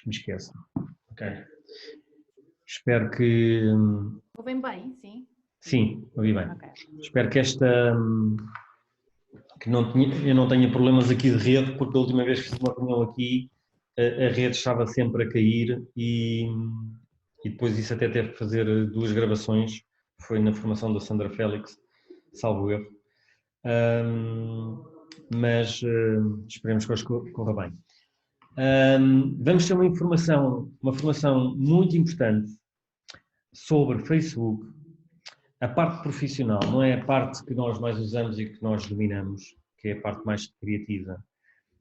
me esqueço. Ok. Espero que... Ouvem bem, sim? Sim, ouvi bem. Okay. Espero que que eu não tenha problemas aqui de rede, porque a última vez que fiz uma reunião aqui, a rede estava sempre a cair e depois isso até teve que fazer 2 gravações, foi na formação da Sandra Félix, salvo erro. Mas esperemos que hoje corra bem. Vamos ter uma formação muito importante sobre Facebook, a parte profissional, não é a parte que nós mais usamos e que nós dominamos, que é a parte mais criativa.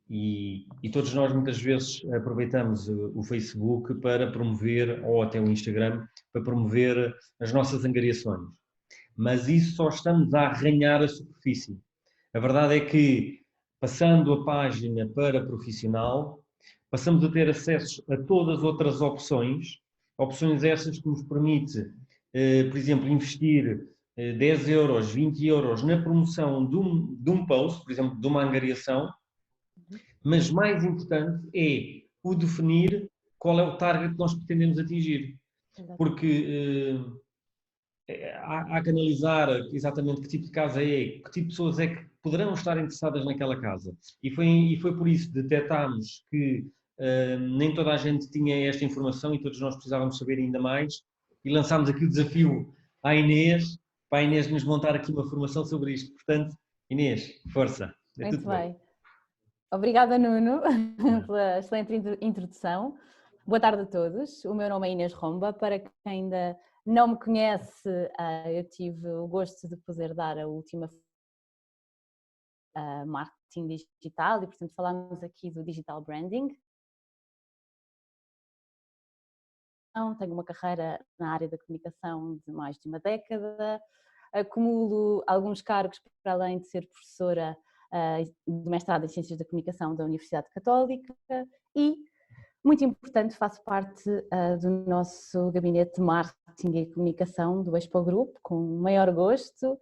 E todos nós muitas vezes aproveitamos o Facebook para promover, ou até o Instagram, para promover as nossas angariações. Mas isso só estamos a arranhar a superfície. A verdade é que, passando a página para profissional, passamos a ter acesso a todas as outras opções essas que nos permite, por exemplo, investir 10 euros, 20 euros na promoção de um post, por exemplo, de uma angariação, mas mais importante é o definir qual é o target que nós pretendemos atingir. Porque há que analisar exatamente que tipo de casa é, que tipo de pessoas é que poderão estar interessadas naquela casa. E foi por isso que detectámos que nem toda a gente tinha esta informação e todos nós precisávamos saber ainda mais e lançámos aqui o desafio à Inês, para a Inês nos montar aqui uma formação sobre isto. Portanto, Inês, força. É Muito tudo bem. Obrigada, Nuno, pela excelente introdução. Boa tarde a todos. O meu nome é Inês Romba. Para quem ainda não me conhece, eu tive o gosto de poder dar a última marketing digital e, portanto, falamos aqui do digital branding. Tenho uma carreira na área da comunicação de mais de uma década, acumulo alguns cargos para além de ser professora de mestrado em Ciências da Comunicação da Universidade Católica e, muito importante, faço parte do nosso gabinete de marketing e comunicação do Expo Group, com o maior gosto,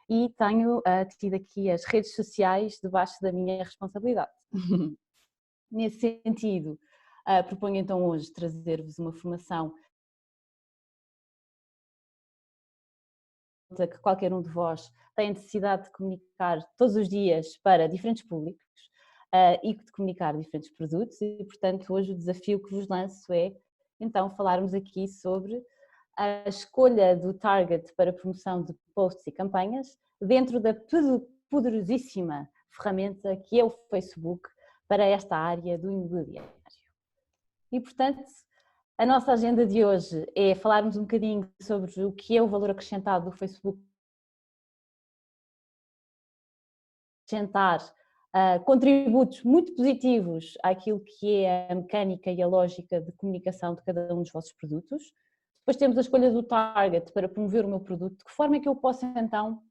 e tenho tido aqui as redes sociais debaixo da minha responsabilidade. Nesse sentido, proponho então hoje trazer-vos uma formação que qualquer um de vós tem necessidade de comunicar todos os dias para diferentes públicos e de comunicar diferentes produtos e, portanto, hoje o desafio que vos lanço é, então, falarmos aqui sobre a escolha do target para promoção de posts e campanhas dentro da poderosíssima ferramenta que é o Facebook para esta área do imobiliário. E, portanto, a nossa agenda de hoje é falarmos um bocadinho sobre o que é o valor acrescentado do Facebook, acrescentar contributos muito positivos àquilo que é a mecânica e a lógica de comunicação de cada um dos vossos produtos. Depois temos a escolha do target para promover o meu produto, de que forma é que eu posso então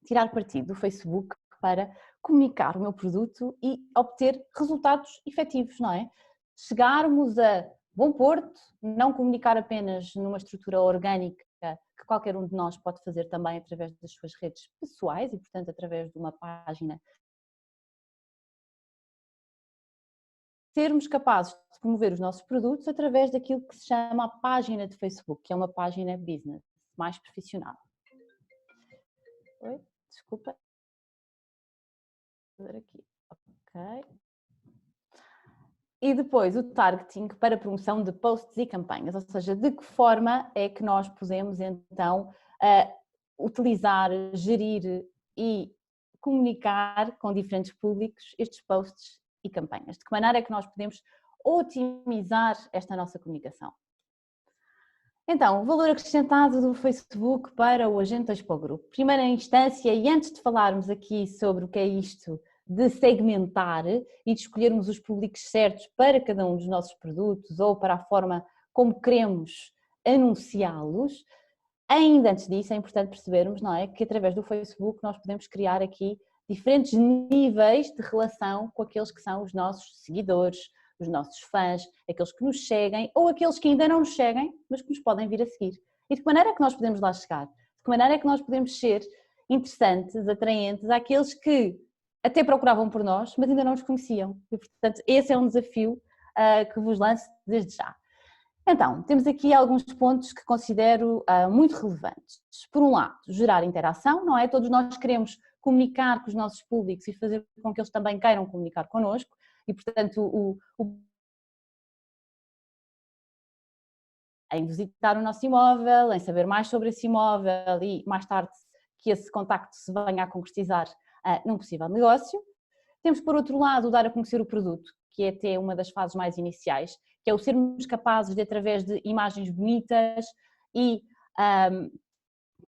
tirar partido do Facebook para comunicar o meu produto e obter resultados efetivos, não é? Chegarmos a bom porto, não comunicar apenas numa estrutura orgânica que qualquer um de nós pode fazer também através das suas redes pessoais e, portanto, através de uma página. Sermos capazes de promover os nossos produtos através daquilo que se chama a página de Facebook, que é uma página business, mais profissional. Oi, desculpa. Vou ver aqui. Ok. E depois o targeting para promoção de posts e campanhas, ou seja, de que forma é que nós podemos então utilizar, gerir e comunicar com diferentes públicos estes posts e campanhas, de que maneira é que nós podemos otimizar esta nossa comunicação. Então, o valor acrescentado do Facebook para o Agente Expo Group. Primeira instância, e antes de falarmos aqui sobre o que é isto de segmentar e de escolhermos os públicos certos para cada um dos nossos produtos ou para a forma como queremos anunciá-los, ainda antes disso é importante percebermos, não é, que através do Facebook nós podemos criar aqui diferentes níveis de relação com aqueles que são os nossos seguidores, os nossos fãs, aqueles que nos seguem ou aqueles que ainda não nos seguem, mas que nos podem vir a seguir. E de que maneira é que nós podemos lá chegar? De que maneira é que nós podemos ser interessantes, atraentes àqueles que até procuravam por nós, mas ainda não nos conheciam. E, portanto, esse é um desafio que vos lance desde já. Então, temos aqui alguns pontos que considero muito relevantes. Por um lado, gerar interação, não é? Todos nós queremos comunicar com os nossos públicos e fazer com que eles também queiram comunicar connosco e, portanto, em visitar o nosso imóvel, em saber mais sobre esse imóvel e mais tarde que esse contacto se venha a concretizar num possível negócio. Temos, por outro lado, dar a conhecer o produto, que é até uma das fases mais iniciais, que é o sermos capazes de, através de imagens bonitas e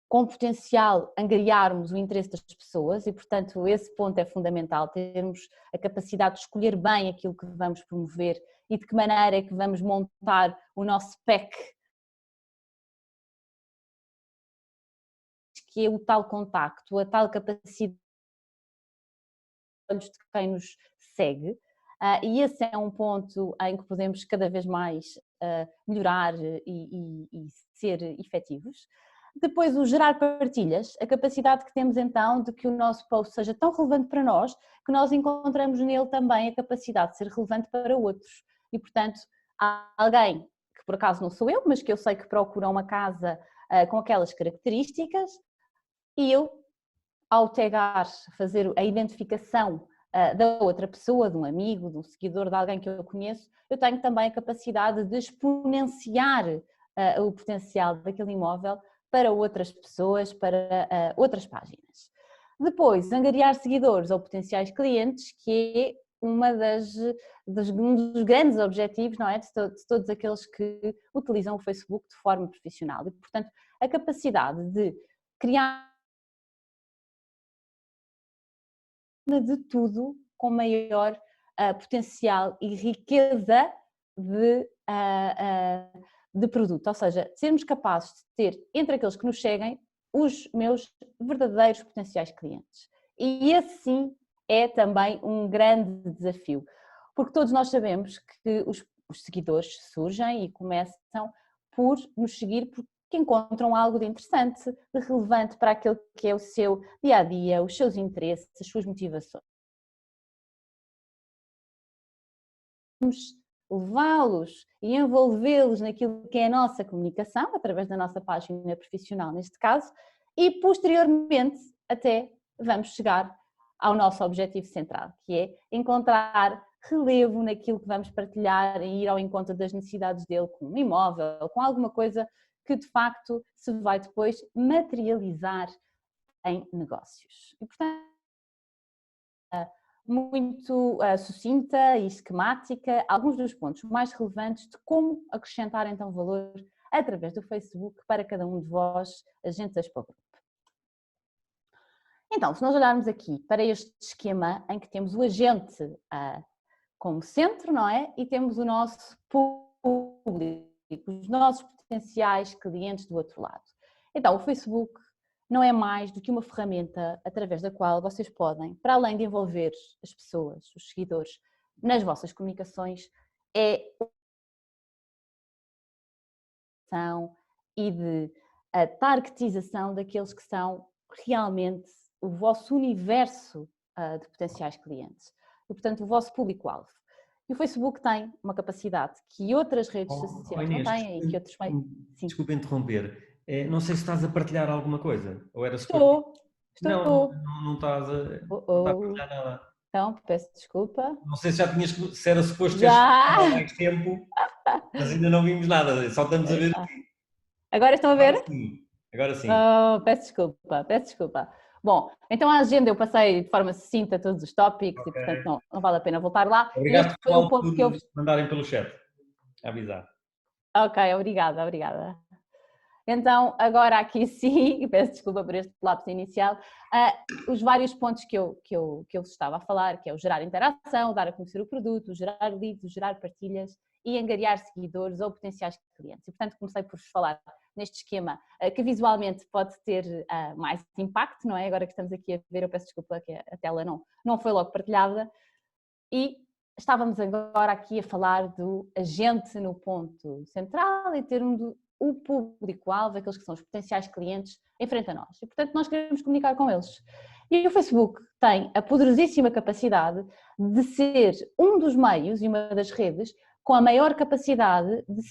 com potencial, angariarmos o interesse das pessoas e, portanto, esse ponto é fundamental, termos a capacidade de escolher bem aquilo que vamos promover e de que maneira é que vamos montar o nosso pack, que é o tal contacto, a tal capacidade de quem nos segue. E esse é um ponto em que podemos cada vez mais melhorar e ser efetivos. Depois, o gerar partilhas, a capacidade que temos então de que o nosso post seja tão relevante para nós que nós encontramos nele também a capacidade de ser relevante para outros. E, portanto, há alguém que por acaso não sou eu, mas que eu sei que procura uma casa com aquelas características e eu, ao tagar, fazer a identificação da outra pessoa, de um amigo, de um seguidor, de alguém que eu conheço, eu tenho também a capacidade de exponenciar o potencial daquele imóvel para outras pessoas, para outras páginas. Depois, angariar seguidores ou potenciais clientes, que é um dos grandes objetivos, não é, de todos aqueles que utilizam o Facebook de forma profissional. E, portanto, a capacidade de criar de tudo com maior potencial e riqueza de produto, ou seja, sermos capazes de ter entre aqueles que nos seguem os meus verdadeiros potenciais clientes. E esse sim é também um grande desafio, porque todos nós sabemos que os seguidores surgem e começam por nos seguir porque encontram algo de interessante, de relevante para aquele que é o seu dia-a-dia, os seus interesses, as suas motivações. Vamos levá-los e envolvê-los naquilo que é a nossa comunicação, através da nossa página profissional neste caso, e posteriormente até vamos chegar ao nosso objetivo central, que é encontrar relevo naquilo que vamos partilhar e ir ao encontro das necessidades dele com um imóvel, com alguma coisa que de facto se vai depois materializar em negócios. E, portanto, muito sucinta e esquemática, alguns dos pontos mais relevantes de como acrescentar então valor através do Facebook para cada um de vós, agentes da Expo Group. Então, se nós olharmos aqui para este esquema em que temos o agente como centro, não é? E temos o nosso público, os nossos potenciais clientes do outro lado. Então, o Facebook não é mais do que uma ferramenta através da qual vocês podem, para além de envolver as pessoas, os seguidores, nas vossas comunicações, e de targetização daqueles que são realmente o vosso universo de potenciais clientes e, portanto, o vosso público-alvo. E o Facebook tem uma capacidade que outras redes sociais não têm e que outros meios... Desculpa interromper. Não sei se estás a partilhar alguma coisa. Ou era Estou. Não estás a partilhar nada. Então, peço desculpa. Não sei se era suposto teres há mais tempo, mas ainda não vimos nada. Só estamos a ver aqui. Agora estão a ver? Agora sim. Oh, peço desculpa. Bom, então a agenda eu passei de forma sucinta todos os tópicos e, portanto, não vale a pena voltar lá. Obrigado por mandarem pelo chat, a avisar. Ok, obrigada. Então, agora aqui sim, peço desculpa por este lapso inicial, os vários pontos que eu estava a falar, que é o gerar interação, dar a conhecer o produto, gerar leads, gerar partilhas e angariar seguidores ou potenciais clientes. E, portanto, comecei por vos falar neste esquema que visualmente pode ter mais impacto, não é? Agora que estamos aqui a ver, eu peço desculpa que a tela não foi logo partilhada. E estávamos agora aqui a falar do agente no ponto central e ter o público-alvo, aqueles que são os potenciais clientes, em frente a nós. E, portanto, nós queremos comunicar com eles. E o Facebook tem a poderosíssima capacidade de ser um dos meios e uma das redes com a maior capacidade de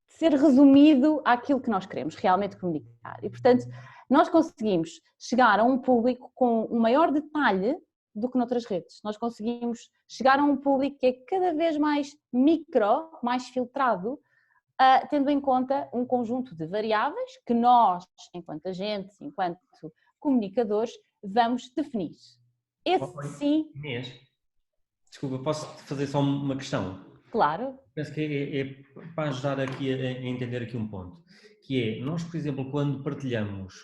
ser resumido àquilo que nós queremos realmente comunicar. E, portanto, nós conseguimos chegar a um público com um maior detalhe do que noutras redes. Nós conseguimos chegar a um público que é cada vez mais micro, mais filtrado, tendo em conta um conjunto de variáveis que nós, enquanto agentes, enquanto comunicadores, vamos definir. Esse sim... Inês, desculpa, posso fazer só uma questão? Claro. Penso que é para ajudar aqui a entender aqui um ponto, que é, nós, por exemplo, quando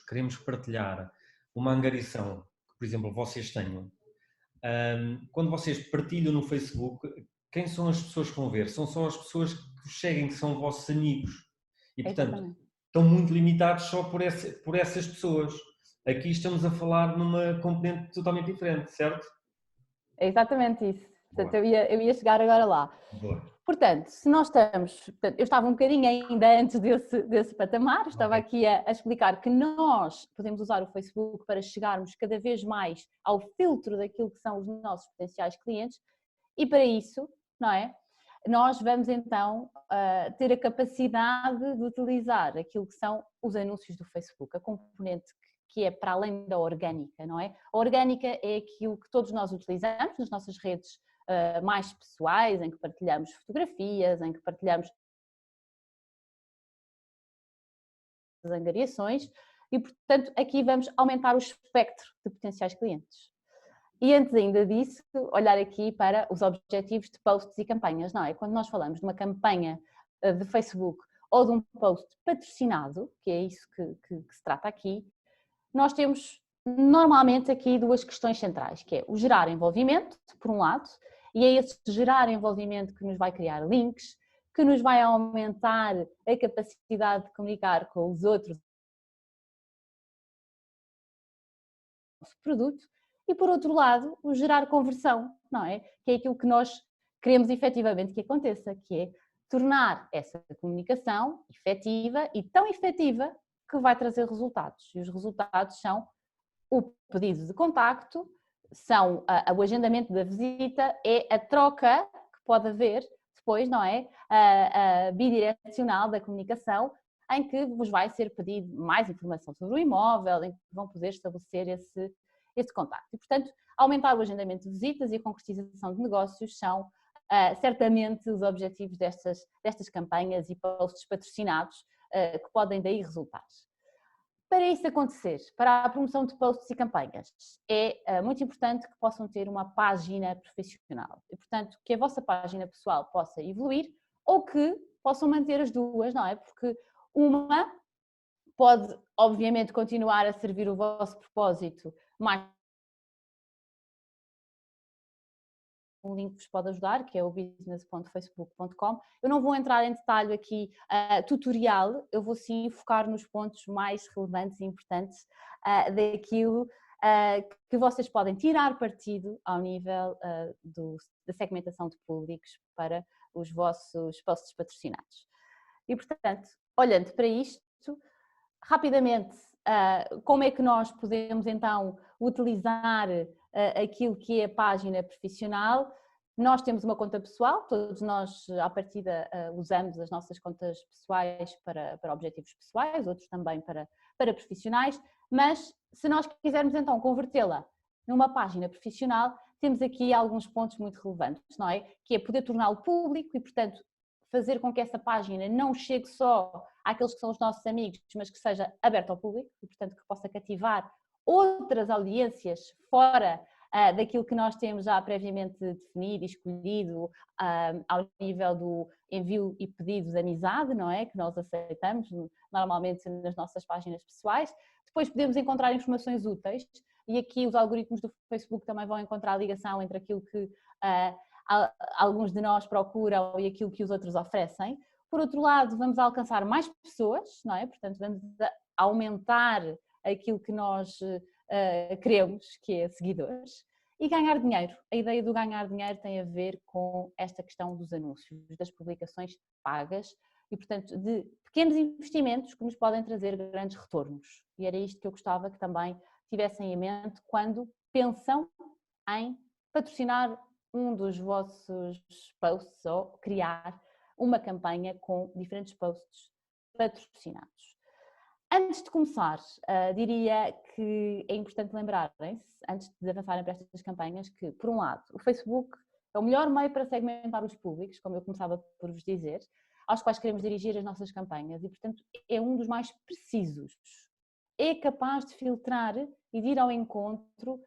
queremos partilhar uma angariação que, por exemplo, vocês tenham, quando vocês partilham no Facebook, quem são as pessoas que vão ver? São só as pessoas que vos seguem, que são vossos amigos. E, portanto, Exatamente. estão muito limitados só por essas pessoas. Aqui estamos a falar numa componente totalmente diferente, certo? É exatamente isso. Portanto, Boa. eu ia chegar agora lá. Boa. Portanto, se nós estamos... eu estava um bocadinho ainda antes desse patamar, estava aqui a explicar que nós podemos usar o Facebook para chegarmos cada vez mais ao filtro daquilo que são os nossos potenciais clientes e para isso, não é? Nós vamos então ter a capacidade de utilizar aquilo que são os anúncios do Facebook, a componente que é para além da orgânica, não é? A orgânica é aquilo que todos nós utilizamos nas nossas redes mais pessoais, em que partilhamos fotografias, em que partilhamos as angariações e, portanto, aqui vamos aumentar o espectro de potenciais clientes. E antes ainda disso, olhar aqui para os objetivos de posts e campanhas, não é? Quando nós falamos de uma campanha de Facebook ou de um post patrocinado, que é isso que se trata aqui, nós temos normalmente aqui duas questões centrais, que é o gerar envolvimento, por um lado, e é esse gerar envolvimento que nos vai criar links, que nos vai aumentar a capacidade de comunicar com os outros produto, e por outro lado, o gerar conversão, não é? Que é aquilo que nós queremos efetivamente que aconteça, que é tornar essa comunicação efetiva e tão efetiva que vai trazer resultados. E os resultados são o pedido de contacto, são o agendamento da visita, é a troca que pode haver depois, não é? A bidirecional da comunicação, em que vos vai ser pedido mais informação sobre o imóvel, em que vão poder estabelecer esse contacto. E, portanto, aumentar o agendamento de visitas e a concretização de negócios são certamente os objetivos destas campanhas e posts patrocinados que podem daí resultar. Para isso acontecer, para a promoção de posts e campanhas, é muito importante que possam ter uma página profissional e, portanto, que a vossa página pessoal possa evoluir ou que possam manter as duas, não é? Porque uma pode, obviamente, continuar a servir o vosso propósito mais. Um link que vos pode ajudar, que é o business.facebook.com. Eu não vou entrar em detalhe aqui tutorial, eu vou sim focar nos pontos mais relevantes e importantes daquilo que vocês podem tirar partido ao nível da segmentação de públicos para os vossos posts patrocinados. E, portanto, olhando para isto, rapidamente, como é que nós podemos então utilizar aquilo que é a página profissional? Nós temos uma conta pessoal, todos nós à partida usamos as nossas contas pessoais para objetivos pessoais, outros também para profissionais, mas se nós quisermos então convertê-la numa página profissional, temos aqui alguns pontos muito relevantes, não é? Que é poder torná-lo público e, portanto, fazer com que essa página não chegue só àqueles que são os nossos amigos, mas que seja aberta ao público e, portanto, que possa cativar outras audiências fora daquilo que nós temos já previamente definido e escolhido ao nível do envio e pedido de amizade, não é? Que nós aceitamos normalmente nas nossas páginas pessoais. Depois podemos encontrar informações úteis e aqui os algoritmos do Facebook também vão encontrar a ligação entre aquilo que alguns de nós procuram e aquilo que os outros oferecem. Por outro lado, vamos alcançar mais pessoas, não é? Portanto, vamos aumentar aquilo que nós queremos, que é seguidores. E ganhar dinheiro. A ideia do ganhar dinheiro tem a ver com esta questão dos anúncios, das publicações pagas e, portanto, de pequenos investimentos que nos podem trazer grandes retornos. E era isto que eu gostava que também tivessem em mente quando pensam em patrocinar um dos vossos posts ou criar uma campanha com diferentes posts patrocinados. Antes de começar, diria que é importante lembrarem-se, antes de avançarem para estas campanhas, que, por um lado, o Facebook é o melhor meio para segmentar os públicos, como eu começava por vos dizer, aos quais queremos dirigir as nossas campanhas e, portanto, é um dos mais precisos. É capaz de filtrar e de ir ao encontro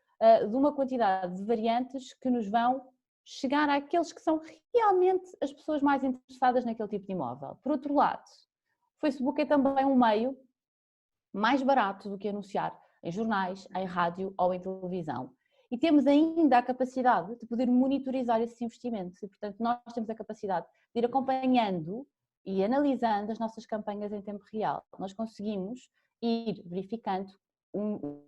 de uma quantidade de variantes que nos vão chegar àqueles que são realmente as pessoas mais interessadas naquele tipo de imóvel. Por outro lado, o Facebook é também um meio mais barato do que anunciar em jornais, em rádio ou em televisão. E temos ainda a capacidade de poder monitorizar esses investimentos e, portanto, nós temos a capacidade de ir acompanhando e analisando as nossas campanhas em tempo real. Nós conseguimos ir verificando de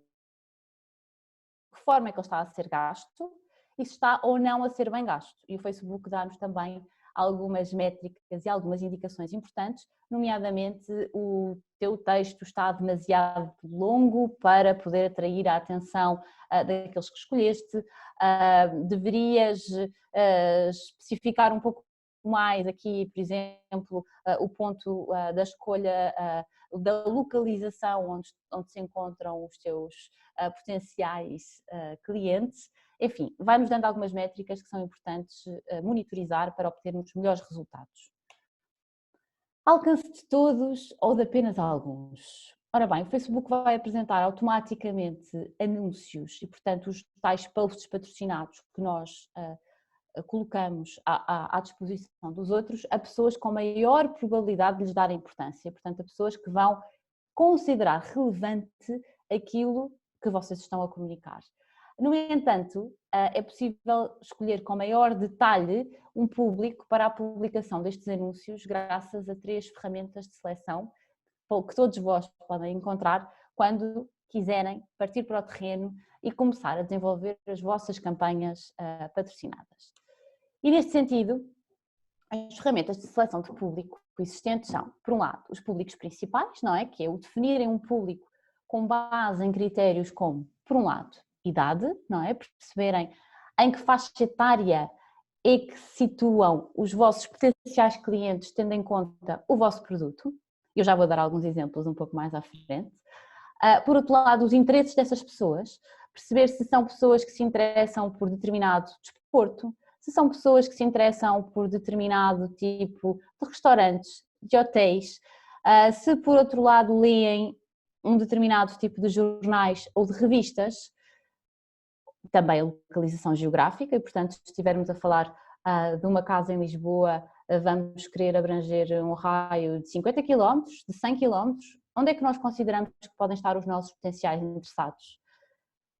que forma é que ele está a ser gasto e se está ou não a ser bem gasto. E o Facebook dá-nos também algumas métricas e algumas indicações importantes, nomeadamente o teu texto está demasiado longo para poder atrair a atenção daqueles que escolheste, deverias especificar um pouco mais aqui, por exemplo, o ponto da escolha da localização onde se encontram os teus potenciais clientes. Enfim, vai-nos dando algumas métricas que são importantes monitorizar para obtermos melhores resultados. Alcance de todos ou de apenas alguns? Ora bem, o Facebook vai apresentar automaticamente anúncios e, portanto, os tais posts patrocinados que nós colocamos à disposição dos outros a pessoas com maior probabilidade de lhes dar importância, portanto, a pessoas que vão considerar relevante aquilo que vocês estão a comunicar. No entanto, é possível escolher com maior detalhe um público para a publicação destes anúncios graças a 3 ferramentas de seleção que todos vós podem encontrar quando quiserem partir para o terreno e começar a desenvolver as vossas campanhas patrocinadas. E neste sentido, as ferramentas de seleção de público existentes são, por um lado, os públicos principais, não é? Que é o definirem um público com base em critérios como, por um lado, idade, não é? Perceberem em que faixa etária é que se situam os vossos potenciais clientes tendo em conta o vosso produto. Eu já vou dar alguns exemplos um pouco mais à frente. Por outro lado, os interesses dessas pessoas, perceber se são pessoas que se interessam por determinado desporto, se são pessoas que se interessam por determinado tipo de restaurantes, de hotéis, se por outro lado leem um determinado tipo de jornais ou de revistas, também a localização geográfica e, portanto, se estivermos a falar de uma casa em Lisboa, vamos querer abranger um raio de 50 km, de 100 km, onde é que nós consideramos que podem estar os nossos potenciais interessados?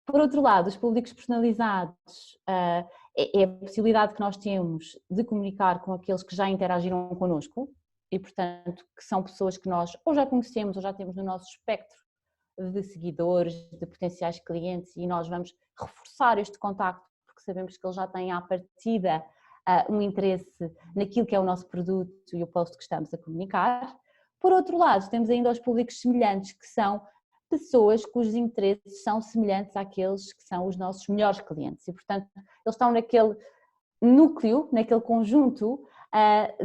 Por outro lado, os públicos personalizados é a possibilidade que nós temos de comunicar com aqueles que já interagiram connosco e, portanto, que são pessoas que nós ou já conhecemos ou já temos no nosso espectro de seguidores, de potenciais clientes e nós vamos reforçar este contacto porque sabemos que eles já têm à partida um interesse naquilo que é o nosso produto e o post que estamos a comunicar. Por outro lado, temos ainda os públicos semelhantes, que são pessoas cujos interesses são semelhantes àqueles que são os nossos melhores clientes e, portanto, eles estão naquele núcleo, naquele conjunto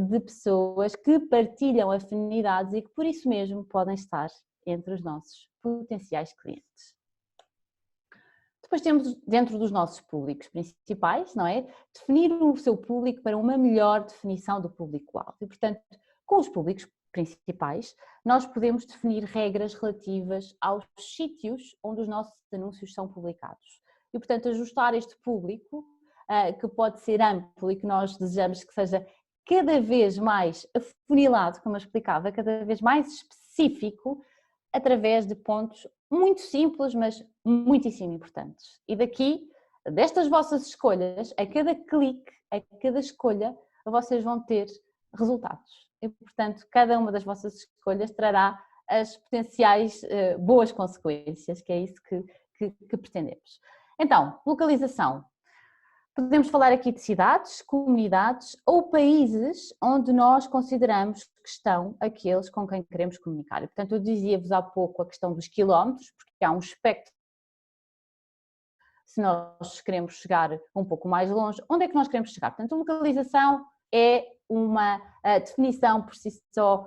de pessoas que partilham afinidades e que por isso mesmo podem estar entre os nossos potenciais clientes. Depois temos dentro dos nossos públicos principais, não é? Definir o seu público para uma melhor definição do público-alvo e, portanto, com os públicos principais, nós podemos definir regras relativas aos sítios onde os nossos anúncios são publicados. E, portanto, ajustar este público, que pode ser amplo e que nós desejamos que seja cada vez mais afunilado, como eu explicava, cada vez mais específico, através de pontos muito simples, mas muitíssimo importantes. E daqui, destas vossas escolhas, a cada clique, a cada escolha, vocês vão ter resultados. E, portanto, cada uma das vossas escolhas trará as potenciais boas consequências, que é isso que pretendemos. Então, localização. Podemos falar aqui de cidades, comunidades ou países onde nós consideramos que estão aqueles com quem queremos comunicar. E, portanto, eu dizia-vos há pouco a questão dos quilómetros, porque há um espectro se nós queremos chegar um pouco mais longe, onde é que nós queremos chegar? Portanto, a localização é uma definição por si só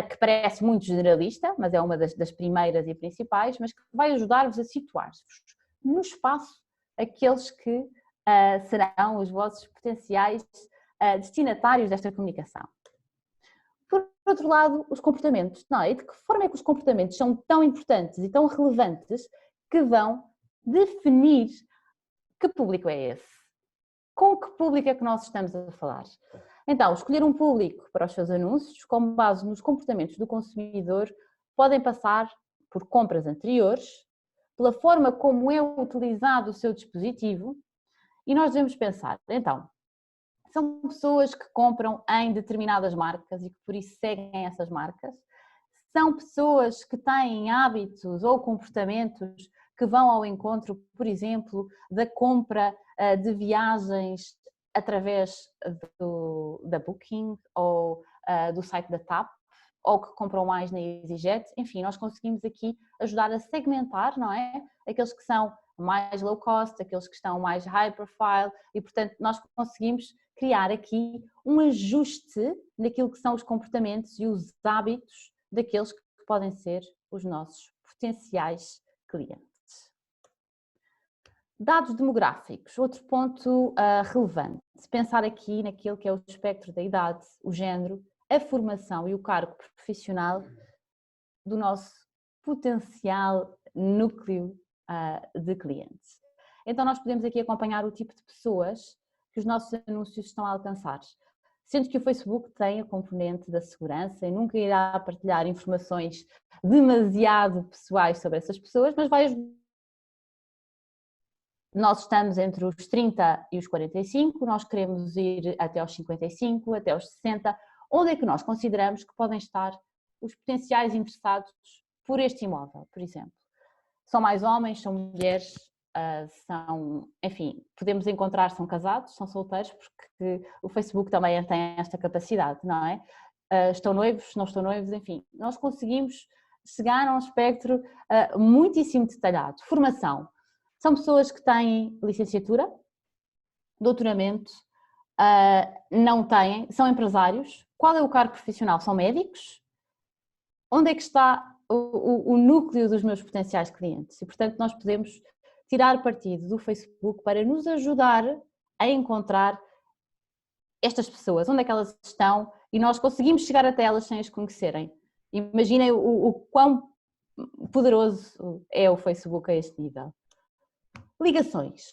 que parece muito generalista, mas é uma das primeiras e principais, mas que vai ajudar-vos a situar-vos no espaço aqueles que serão os vossos potenciais destinatários desta comunicação. Por outro lado, os comportamentos. Não, e de que forma é que os comportamentos são tão importantes e tão relevantes que vão definir que público é esse? Com que público é que nós estamos a falar? Então, escolher um público para os seus anúncios, com base nos comportamentos do consumidor, podem passar por compras anteriores, pela forma como é utilizado o seu dispositivo, e nós devemos pensar, então, são pessoas que compram em determinadas marcas e que por isso seguem essas marcas, são pessoas que têm hábitos ou comportamentos que vão ao encontro, por exemplo, da compra de viagens através da Booking ou do site da TAP, ou que compram mais na EasyJet. Enfim, nós conseguimos aqui ajudar a segmentar, não é? Aqueles que são mais low cost, aqueles que estão mais high profile, e portanto nós conseguimos criar aqui um ajuste naquilo que são os comportamentos e os hábitos daqueles que podem ser os nossos potenciais clientes. Dados demográficos, outro ponto relevante. Se pensar aqui naquilo que é o espectro da idade, o género, a formação e o cargo profissional do nosso potencial núcleo de clientes. Então nós podemos aqui acompanhar o tipo de pessoas que os nossos anúncios estão a alcançar. Sendo que o Facebook tem a componente da segurança e nunca irá partilhar informações demasiado pessoais sobre essas pessoas, mas vai ajudar. Nós estamos entre os 30 e os 45, nós queremos ir até aos 55, até aos 60, onde é que nós consideramos que podem estar os potenciais interessados por este imóvel, por exemplo. São mais homens, são mulheres, são, enfim, podemos encontrar, são casados, são solteiros, porque o Facebook também tem esta capacidade, não é? Estão noivos, não estão noivos, enfim, nós conseguimos chegar a um espectro muitíssimo detalhado. Formação. São pessoas que têm licenciatura, doutoramento, não têm, são empresários. Qual é o cargo profissional? São médicos? Onde é que está o núcleo dos meus potenciais clientes? E, portanto, nós podemos tirar partido do Facebook para nos ajudar a encontrar estas pessoas, onde é que elas estão, e nós conseguimos chegar até elas sem as conhecerem. Imaginem o quão poderoso é o Facebook a este nível. Ligações.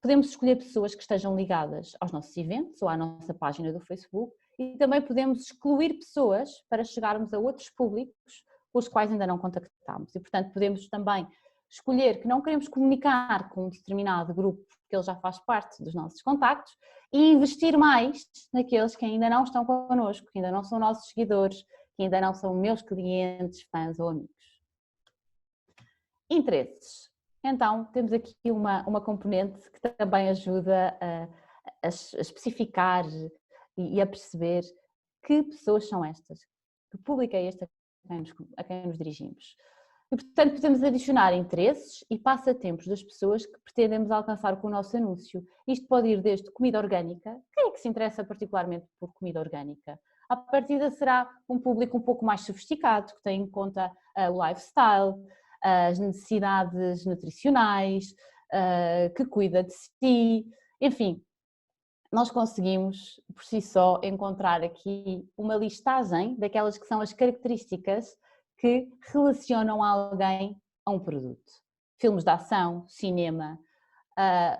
Podemos escolher pessoas que estejam ligadas aos nossos eventos ou à nossa página do Facebook, e também podemos excluir pessoas para chegarmos a outros públicos com os quais ainda não contactámos. E, portanto, podemos também escolher que não queremos comunicar com um determinado grupo, porque ele já faz parte dos nossos contactos, e investir mais naqueles que ainda não estão connosco, que ainda não são nossos seguidores, que ainda não são meus clientes, fãs ou amigos. Interesses. Então, temos aqui uma componente que também ajuda a especificar e a perceber que pessoas são estas, que público é este a quem nos dirigimos. E, portanto, podemos adicionar interesses e passatempos das pessoas que pretendemos alcançar com o nosso anúncio. Isto pode ir desde comida orgânica. Quem é que se interessa particularmente por comida orgânica? À partida será um público um pouco mais sofisticado, que tem em conta o lifestyle, as necessidades nutricionais, que cuida de si, enfim, nós conseguimos por si só encontrar aqui uma listagem daquelas que são as características que relacionam alguém a um produto. Filmes de ação, cinema,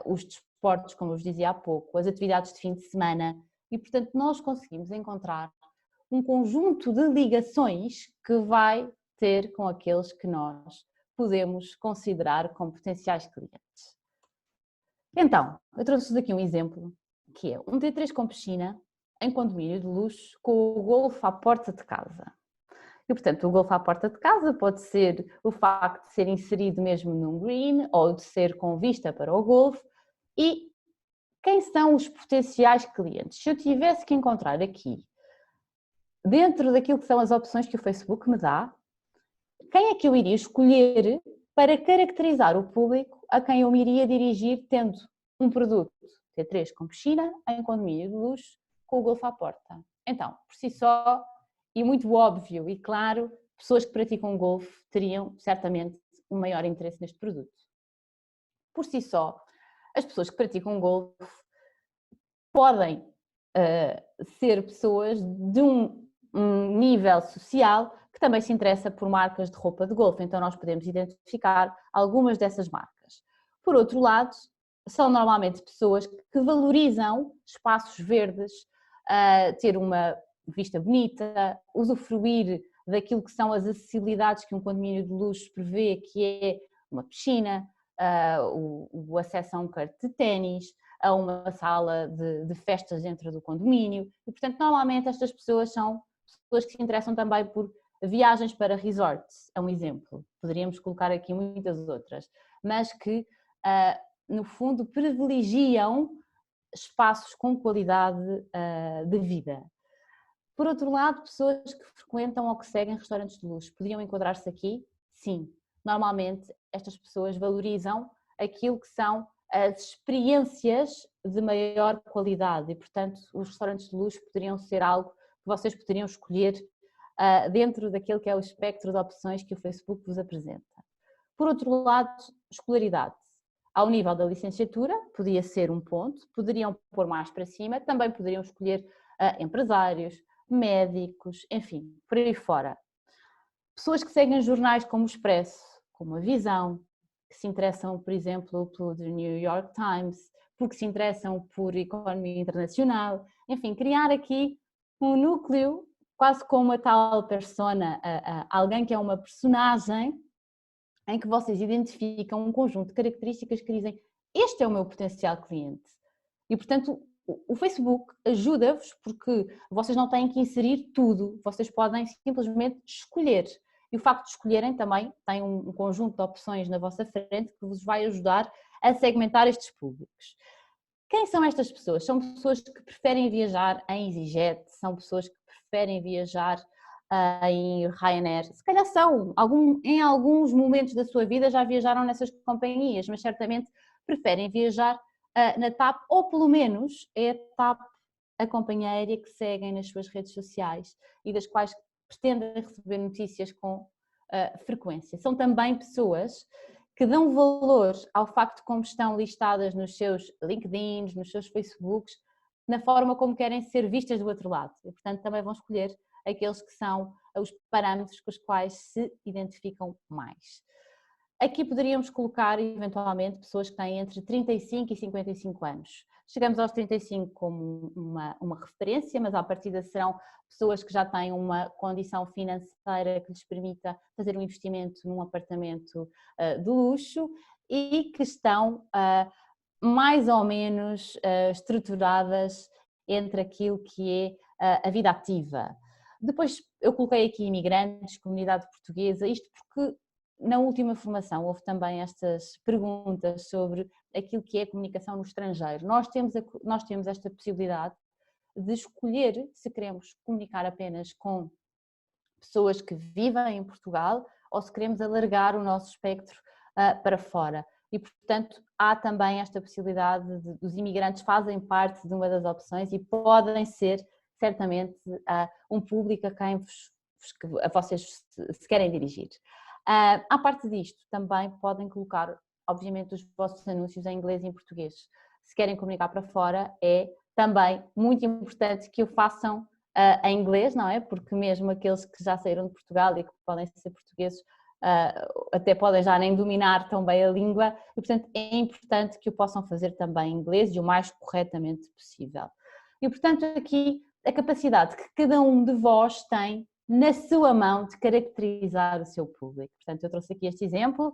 os desportos, como eu vos dizia há pouco, as atividades de fim de semana, e portanto nós conseguimos encontrar um conjunto de ligações que vai ter com aqueles que nós podemos considerar como potenciais clientes. Então, eu trouxe-vos aqui um exemplo, que é um T3 com piscina em condomínio de luxo com o golfe à porta de casa. E, portanto, o golfe à porta de casa pode ser o facto de ser inserido mesmo num green ou de ser com vista para o golfe. E quem são os potenciais clientes? Se eu tivesse que encontrar aqui, dentro daquilo que são as opções que o Facebook me dá, quem é que eu iria escolher para caracterizar o público a quem eu me iria dirigir tendo um produto T3 com piscina em condomínio de luxo com o golfe à porta. Então, por si só, e muito óbvio e claro, pessoas que praticam golfe teriam certamente um maior interesse neste produto. Por si só, as pessoas que praticam golfe podem ser pessoas de um nível social que também se interessa por marcas de roupa de golfe, então nós podemos identificar algumas dessas marcas. Por outro lado, são normalmente pessoas que valorizam espaços verdes, ter uma vista bonita, usufruir daquilo que são as acessibilidades que um condomínio de luxo prevê, que é uma piscina, o acesso a um campo de ténis, a uma sala de festas dentro do condomínio e, portanto, normalmente estas pessoas são pessoas que se interessam também por viagens para resorts, é um exemplo, poderíamos colocar aqui muitas outras, mas que, no fundo, privilegiam espaços com qualidade de vida. Por outro lado, pessoas que frequentam ou que seguem restaurantes de luxo, poderiam enquadrar-se aqui? Sim. Normalmente, estas pessoas valorizam aquilo que são as experiências de maior qualidade e, portanto, os restaurantes de luxo poderiam ser algo que vocês poderiam escolher dentro daquele que é o espectro de opções que o Facebook vos apresenta. Por outro lado, escolaridade. Ao nível da licenciatura, podia ser um ponto, poderiam pôr mais para cima, também poderiam escolher empresários, médicos, enfim, por aí fora. Pessoas que seguem jornais como o Expresso, como a Visão, que se interessam, por exemplo, pelo The New York Times, porque se interessam por economia internacional, enfim, criar aqui um núcleo, quase como a tal persona, alguém que é uma personagem, em que vocês identificam um conjunto de características que dizem este é o meu potencial cliente. E, portanto, o Facebook ajuda-vos porque vocês não têm que inserir tudo, vocês podem simplesmente escolher. E o facto de escolherem também tem um conjunto de opções na vossa frente que vos vai ajudar a segmentar estes públicos. Quem são estas pessoas? São pessoas que preferem viajar em EasyJet, são pessoas que preferem viajar em Ryanair, se calhar são, em alguns momentos da sua vida já viajaram nessas companhias, mas certamente preferem viajar na TAP, ou pelo menos é a TAP a companhia aérea que seguem nas suas redes sociais e das quais pretendem receber notícias com frequência. São também pessoas que dão valor ao facto de como estão listadas nos seus LinkedIns, nos seus Facebooks, na forma como querem ser vistas do outro lado. E, portanto, também vão escolher aqueles que são os parâmetros com os quais se identificam mais. Aqui poderíamos colocar, eventualmente, pessoas que têm entre 35 e 55 anos. Chegamos aos 35 como uma referência, mas à partida serão pessoas que já têm uma condição financeira que lhes permita fazer um investimento num apartamento de luxo e que estão mais ou menos estruturadas entre aquilo que é a vida ativa. Depois eu coloquei aqui imigrantes, comunidade portuguesa, isto porque na última formação houve também estas perguntas sobre aquilo que é a comunicação no estrangeiro. Nós temos esta possibilidade de escolher se queremos comunicar apenas com pessoas que vivem em Portugal ou se queremos alargar o nosso espectro para fora. E, portanto, há também esta possibilidade os imigrantes fazem parte de uma das opções e podem ser certamente um público a quem vocês se querem dirigir. À parte disto, também podem colocar, obviamente, os vossos anúncios em inglês e em português. Se querem comunicar para fora, é também muito importante que o façam em inglês, não é? Porque mesmo aqueles que já saíram de Portugal e que podem ser portugueses, até podem já nem dominar tão bem a língua e, portanto, é importante que o possam fazer também em inglês e o mais corretamente possível. E, portanto, aqui a capacidade que cada um de vós tem na sua mão de caracterizar o seu público. Portanto, eu trouxe aqui este exemplo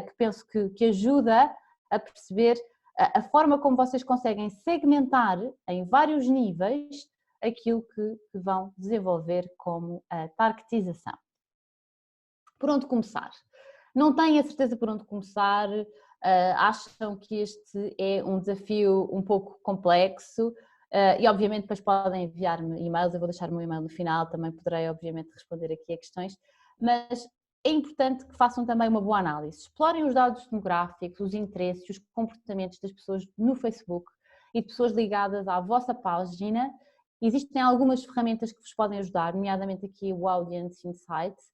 que penso que ajuda a perceber a forma como vocês conseguem segmentar em vários níveis aquilo que vão desenvolver como a targetização. Por onde começar? Não têm a certeza por onde começar, acham que este é um desafio um pouco complexo e obviamente depois podem enviar-me e-mails, eu vou deixar o meu e-mail no final, também poderei obviamente responder aqui a questões, mas é importante que façam também uma boa análise. Explorem os dados demográficos, os interesses, os comportamentos das pessoas no Facebook e de pessoas ligadas à vossa página. Existem algumas ferramentas que vos podem ajudar, nomeadamente aqui o Audience Insights.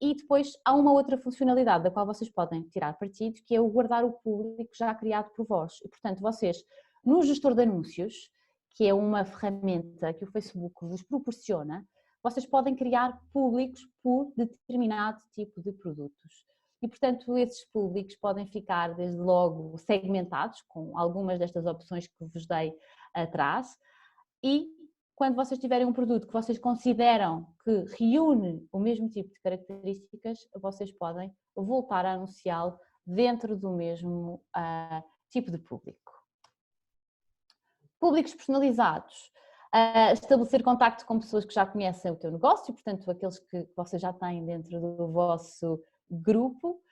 E depois há uma outra funcionalidade da qual vocês podem tirar partido, que é o guardar o público já criado por vós. E, portanto, vocês, no gestor de anúncios, que é uma ferramenta que o Facebook vos proporciona, vocês podem criar públicos por determinado tipo de produtos. E, portanto, esses públicos podem ficar, desde logo, segmentados, com algumas destas opções que vos dei atrás, e quando vocês tiverem um produto que vocês consideram que reúne o mesmo tipo de características, vocês podem voltar a anunciá-lo dentro do mesmo tipo de público. Públicos personalizados. Estabelecer contacto com pessoas que já conhecem o teu negócio, portanto, aqueles que vocês já têm dentro do vosso grupo,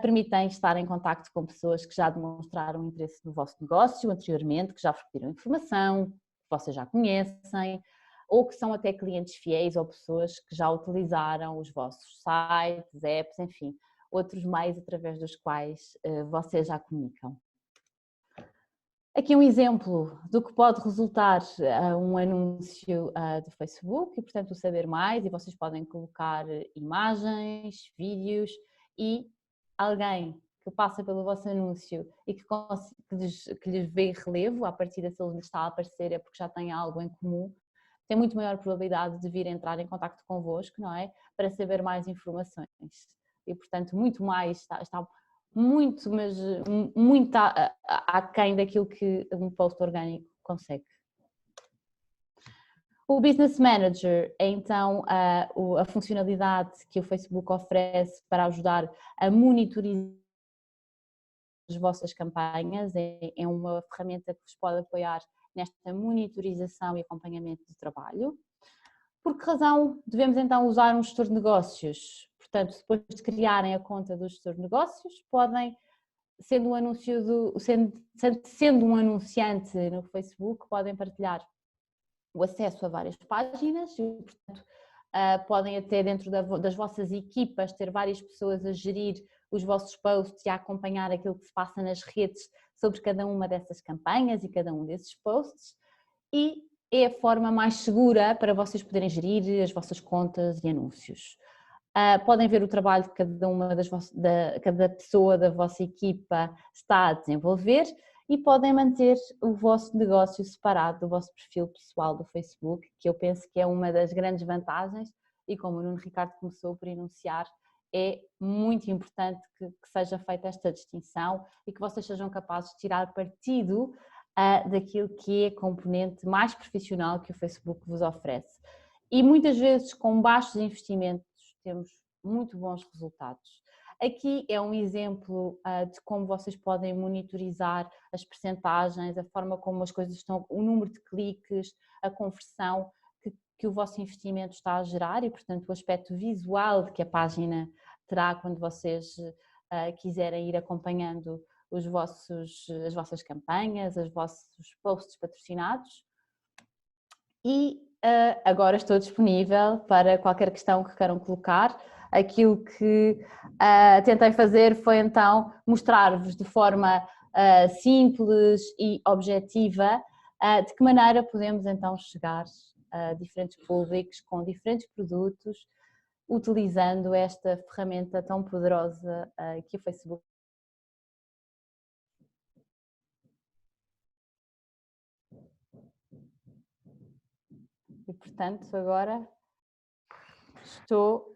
permitem estar em contacto com pessoas que já demonstraram interesse no vosso negócio anteriormente, que já pediram informação, que vocês já conhecem, ou que são até clientes fiéis ou pessoas que já utilizaram os vossos sites, apps, enfim, outros meios através dos quais vocês já comunicam. Aqui um exemplo do que pode resultar um anúncio do Facebook e, portanto, o saber mais, e vocês podem colocar imagens, vídeos e alguém que passa pelo vosso anúncio e que lhes vê relevo, a partir de se ele está a aparecer é porque já tem algo em comum, tem muito maior probabilidade de vir entrar em contacto convosco, não é? Para saber mais informações. E, portanto, muito mais, está muito, mas muito aquém daquilo que um post orgânico consegue. O Business Manager é então a funcionalidade que o Facebook oferece para ajudar a monitorizar as vossas campanhas, é uma ferramenta que vos pode apoiar nesta monitorização e acompanhamento do trabalho. Por que razão devemos então usar um gestor de negócios? Portanto, depois de criarem a conta do gestor de negócios, podem, sendo um anunciante no Facebook, podem partilhar o acesso a várias páginas e, portanto, podem até dentro das vossas equipas ter várias pessoas a gerir os vossos posts e a acompanhar aquilo que se passa nas redes sobre cada uma dessas campanhas e cada um desses posts, e é a forma mais segura para vocês poderem gerir as vossas contas e anúncios. Podem ver o trabalho que cada pessoa da vossa equipa está a desenvolver e podem manter o vosso negócio separado do vosso perfil pessoal do Facebook, que eu penso que é uma das grandes vantagens e, como o Nuno Ricardo começou por enunciar, é muito importante que seja feita esta distinção e que vocês sejam capazes de tirar partido daquilo que é a componente mais profissional que o Facebook vos oferece. E muitas vezes, com baixos investimentos, temos muito bons resultados. Aqui é um exemplo de como vocês podem monitorizar as percentagens, a forma como as coisas estão, o número de cliques, a conversão que o vosso investimento está a gerar e, portanto, o aspecto visual que a página terá quando vocês quiserem ir acompanhando as vossas campanhas, os vossos posts patrocinados. E agora estou disponível para qualquer questão que queiram colocar. Aquilo que tentei fazer foi então mostrar-vos de forma simples e objetiva de que maneira podemos então chegar a diferentes públicos com diferentes produtos, utilizando esta ferramenta tão poderosa que o Facebook. E, portanto, agora estou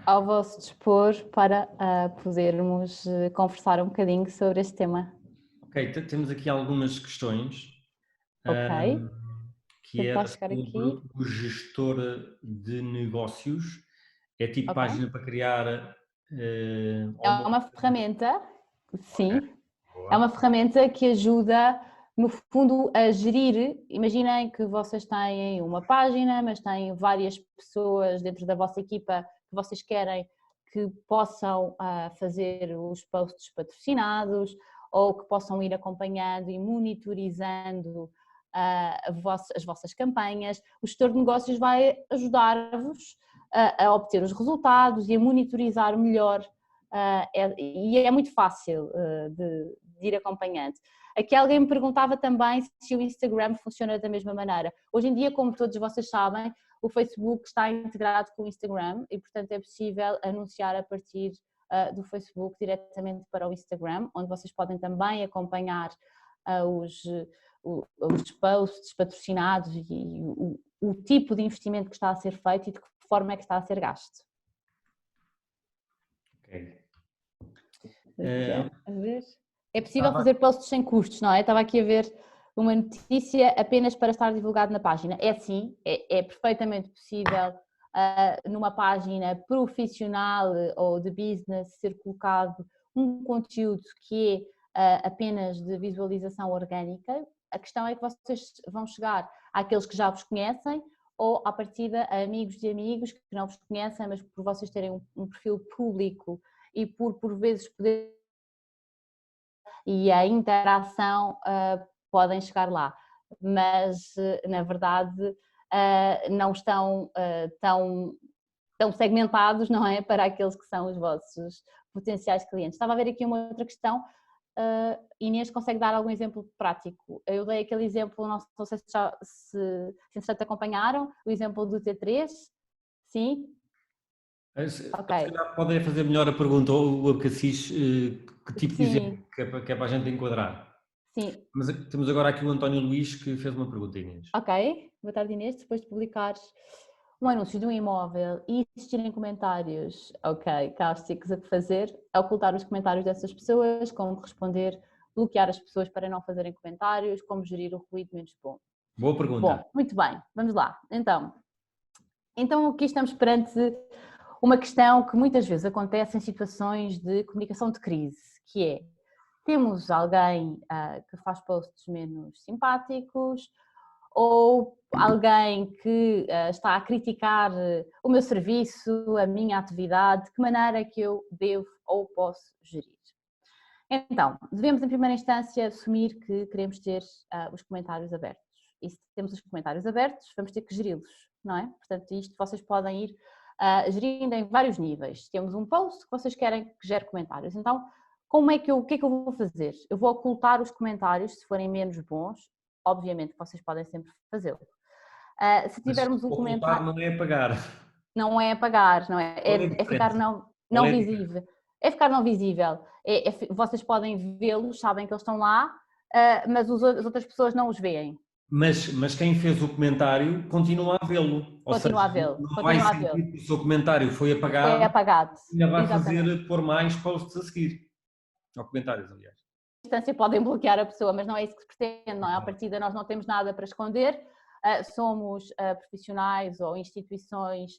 ao vosso dispor para podermos conversar um bocadinho sobre este tema. Ok, temos aqui algumas questões. Ok. Que era chegar sobre aqui. o gestor de negócios. É tipo Okay. página para criar... é uma ferramenta, sim. Okay. É uma ferramenta que ajuda, no fundo, a gerir. Imaginem que vocês têm uma página, mas têm várias pessoas dentro da vossa equipa que vocês querem que possam fazer os posts patrocinados ou que possam ir acompanhando e monitorizando as vossas campanhas. O gestor de negócios vai ajudar-vos a obter os resultados e a monitorizar melhor, e é muito fácil de ir acompanhando. Aqui alguém me perguntava também se o Instagram funciona da mesma maneira. Hoje em dia, como todos vocês sabem, o Facebook está integrado com o Instagram e, portanto, é possível anunciar a partir do Facebook diretamente para o Instagram, onde vocês podem também acompanhar os posts patrocinados e o tipo de investimento que está a ser feito e de que forma é que está a ser gasto. Ok. A ver. É possível fazer posts sem custos, não é? Estava aqui a ver uma notícia apenas para estar divulgado na página. É sim, é perfeitamente possível numa página profissional ou de business ser colocado um conteúdo que é apenas de visualização orgânica. A questão é que vocês vão chegar àqueles que já vos conhecem ou, à partida, a amigos de amigos que não vos conhecem, mas por vocês terem um perfil público e por vezes poder e a interação podem chegar lá, mas na verdade não estão tão segmentados, não é, para aqueles que são os vossos potenciais clientes. Estava a ver aqui uma outra questão, Inês consegue dar algum exemplo prático? Eu dei aquele exemplo, não sei se entretanto acompanharam, o exemplo do T3, sim? Ok. Se calhar podem fazer melhor a pergunta, ou o Abcacis, que tipo de exemplo que é para a gente enquadrar. Sim. Mas temos agora aqui o António Luís que fez uma pergunta, Inês. Ok, boa tarde Inês, depois de publicares um anúncio de um imóvel e existirem comentários, cáusticos, a que fazer, ocultar os comentários dessas pessoas, como responder, bloquear as pessoas para não fazerem comentários, como gerir o ruído menos bom. Boa pergunta. Bom, muito bem, vamos lá. Então aqui estamos perante uma questão que muitas vezes acontece em situações de comunicação de crise, que é, temos alguém que faz posts menos simpáticos, ou alguém que está a criticar o meu serviço, a minha atividade, de que maneira é que eu devo ou posso gerir. Então, devemos em primeira instância assumir que queremos ter os comentários abertos. E se temos os comentários abertos, vamos ter que geri-los, não é? Portanto, isto vocês podem ir gerindo em vários níveis. Temos um post que vocês querem que gere comentários. Então, o que é que eu vou fazer? Eu vou ocultar os comentários se forem menos bons. Obviamente que vocês podem sempre fazê-lo. Se tivermos um comentário... não é apagar. Não é apagar, não é? É ficar não visível. É ficar não visível. Vocês podem vê-los, sabem que eles estão lá, mas as outras pessoas não os veem. Mas quem fez o comentário continua a vê-lo. Continua a vê-lo. Não vai sentir que o seu comentário foi apagado. Foi apagado. Ainda vai fazer pôr mais posts a seguir. Ou comentários, aliás. Instância podem bloquear a pessoa, mas não é isso que se pretende, não é? À partida nós não temos nada para esconder, somos profissionais ou instituições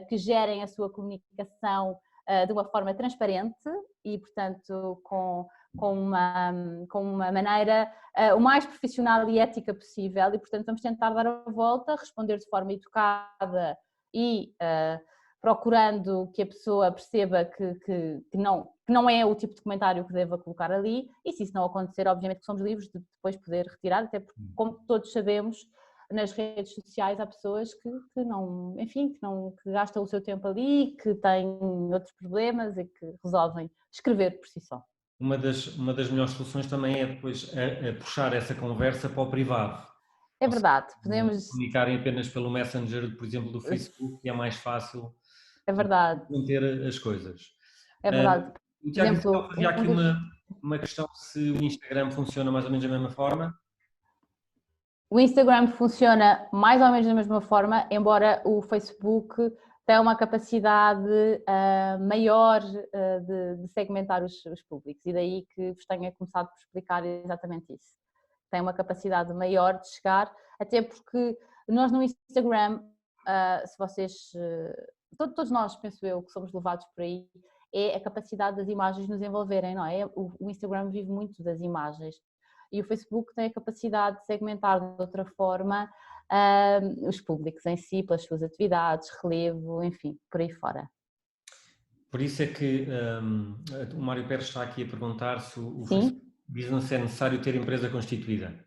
que gerem a sua comunicação de uma forma transparente e, portanto, com uma maneira o mais profissional e ética possível e, portanto, vamos tentar dar a volta, responder de forma educada e procurando que a pessoa perceba que não é o tipo de comentário que deva colocar ali e se isso não acontecer, obviamente que somos livres de depois poder retirar, até porque, como todos sabemos, nas redes sociais há pessoas que não, enfim, que gastam o seu tempo ali, que têm outros problemas e que resolvem escrever por si só. Uma das melhores soluções também é depois puxar essa conversa para o privado. É verdade, podemos comunicarem apenas pelo Messenger, por exemplo, do Facebook, que é mais fácil. É verdade. Manter as coisas. É verdade. O Tiago fazia aqui uma questão se o Instagram funciona mais ou menos da mesma forma. O Instagram funciona mais ou menos da mesma forma, embora o Facebook tenha uma capacidade maior de segmentar os públicos e daí que vos tenha começado por explicar exatamente isso. Tem uma capacidade maior de chegar, até porque nós no Instagram, se vocês, todos nós, penso eu, que somos levados por aí, é a capacidade das imagens nos envolverem, não é? O Instagram vive muito das imagens. E o Facebook tem a capacidade de segmentar de outra forma os públicos em si, pelas suas atividades, relevo, enfim, por aí fora. Por isso é que o Mário Pérez está aqui a perguntar se o Facebook Business é necessário ter empresa constituída.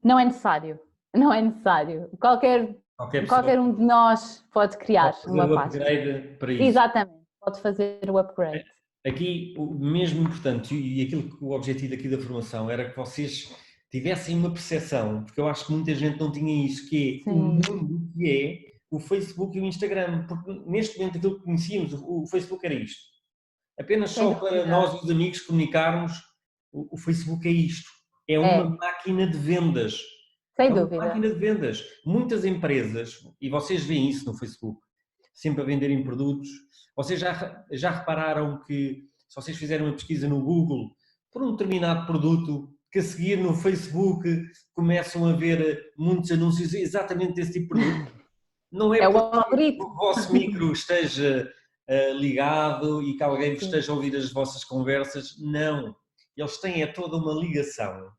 Não é necessário, não é necessário. Qualquer Qualquer pessoa Qualquer um de nós pode criar pode fazer uma o página. upgrade para isso. Exatamente, pode fazer o upgrade. Aqui, o mesmo importante, e aquilo que o objetivo aqui da formação era que vocês tivessem uma percepção, porque eu acho que muita gente não tinha isso, que é o mundo que é o Facebook e o Instagram, porque neste momento aquilo que conhecíamos, o Facebook era isto. Apenas só para nós, os amigos, comunicarmos, o Facebook é isto. É uma máquina de vendas. Sem É uma dúvida. máquina de vendas. Muitas empresas, e vocês veem isso no Facebook, sempre a venderem produtos. Vocês já repararam que, se vocês fizerem uma pesquisa no Google por um determinado produto, que a seguir no Facebook começam a ver muitos anúncios exatamente desse tipo de produto? Não é o porque algoritmo. o vosso micro esteja ligado e que alguém esteja a ouvir as vossas conversas. Não. Eles têm toda uma ligação,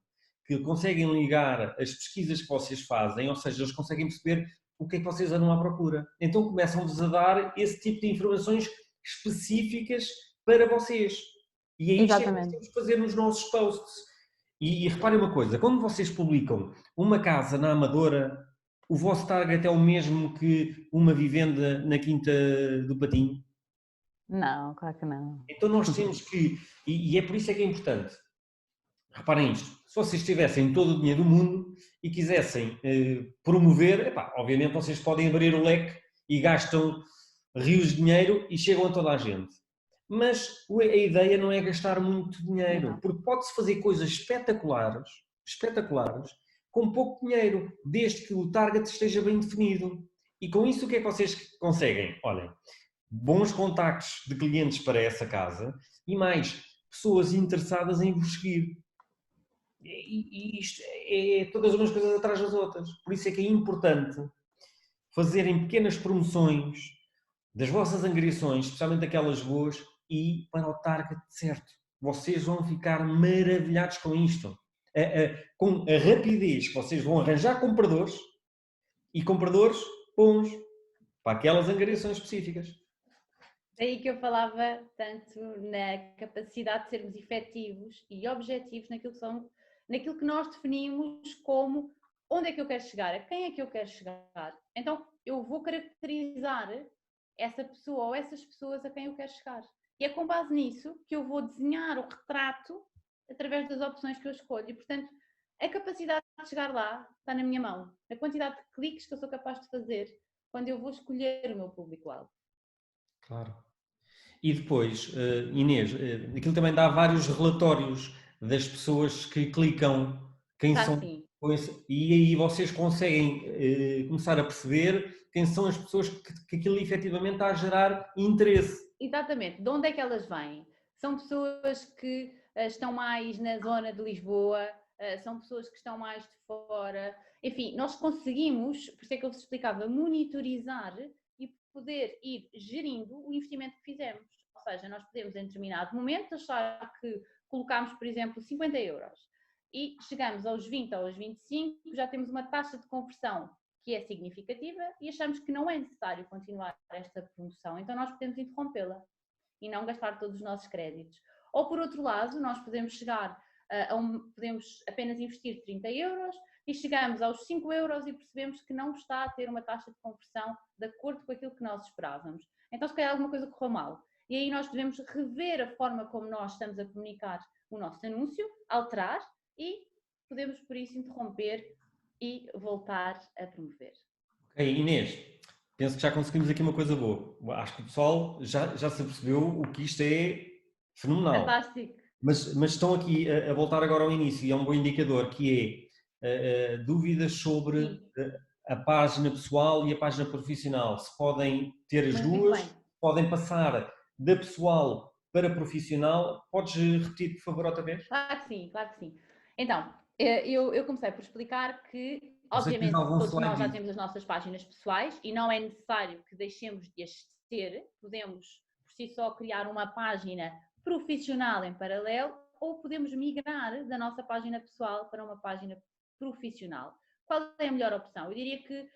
que conseguem ligar as pesquisas que vocês fazem, ou seja, eles conseguem perceber o que é que vocês andam à procura. Então começam-vos a dar esse tipo de informações específicas para vocês. E é isto que nós temos que fazer nos nossos posts. E reparem uma coisa, quando vocês publicam uma casa na Amadora, o vosso target é o mesmo que uma vivenda na Quinta do Patinho? Não, claro que não. Então nós temos que, e é por isso é que é importante, reparem isto, se vocês tivessem todo o dinheiro do mundo e quisessem promover, obviamente vocês podem abrir o leque e gastam rios de dinheiro e chegam a toda a gente. Mas a ideia não é gastar muito dinheiro, porque pode-se fazer coisas espetaculares, com pouco dinheiro, desde que o target esteja bem definido. E com isso o que é que vocês conseguem? Olhem, bons contactos de clientes para essa casa e mais pessoas interessadas em vos seguir. E isto é todas umas coisas atrás das outras. Por isso é que é importante fazerem pequenas promoções das vossas angariações, especialmente aquelas boas, e para o target certo. Vocês vão ficar maravilhados com isto. Com a rapidez que vocês vão arranjar compradores e compradores bons para aquelas angariações específicas. Daí que eu falava tanto na capacidade de sermos efetivos e objetivos naquilo que nós definimos como onde é que eu quero chegar, a quem é que eu quero chegar. Então eu vou caracterizar essa pessoa ou essas pessoas a quem eu quero chegar. E é com base nisso que eu vou desenhar o retrato através das opções que eu escolho. E, portanto, a capacidade de chegar lá está na minha mão. A quantidade de cliques que eu sou capaz de fazer quando eu vou escolher o meu público-alvo. Claro. E depois, Inês, aquilo também dá vários relatórios das pessoas que clicam, quem são, e aí vocês conseguem começar a perceber quem são as pessoas que aquilo efetivamente está a gerar interesse. Exatamente. De onde é que elas vêm? São pessoas que estão mais na zona de Lisboa, são pessoas que estão mais de fora. Enfim, nós conseguimos, por isso é que eu vos explicava, monitorizar e poder ir gerindo o investimento que fizemos. Ou seja, nós podemos em determinado momento achar que colocámos, por exemplo, 50 euros e chegamos aos 20 ou aos 25, já temos uma taxa de conversão que é significativa e achamos que não é necessário continuar esta promoção, então nós podemos interrompê-la e não gastar todos os nossos créditos. Ou por outro lado, nós podemos chegar podemos apenas investir 30 euros e chegamos aos 5 euros e percebemos que não está a ter uma taxa de conversão de acordo com aquilo que nós esperávamos. Então se calhar alguma coisa correu mal. E aí nós devemos rever a forma como nós estamos a comunicar o nosso anúncio, alterar e podemos por isso interromper e voltar a promover. Ok, Inês, penso que já conseguimos aqui uma coisa boa. Acho que o pessoal já se percebeu o que isto é fenomenal. Fantástico. Mas estão aqui a voltar agora ao início, e é um bom indicador, que é dúvidas sobre a página pessoal e a página profissional. Se podem ter as duas, podem passar da pessoal para profissional. Podes repetir, por favor, outra vez? Claro que sim, claro que sim. Então, eu comecei por explicar que, obviamente, todos nós já temos as nossas páginas pessoais e não é necessário que deixemos de as ter. Podemos, por si só, criar uma página profissional em paralelo ou podemos migrar da nossa página pessoal para uma página profissional. Qual é a melhor opção? Eu diria que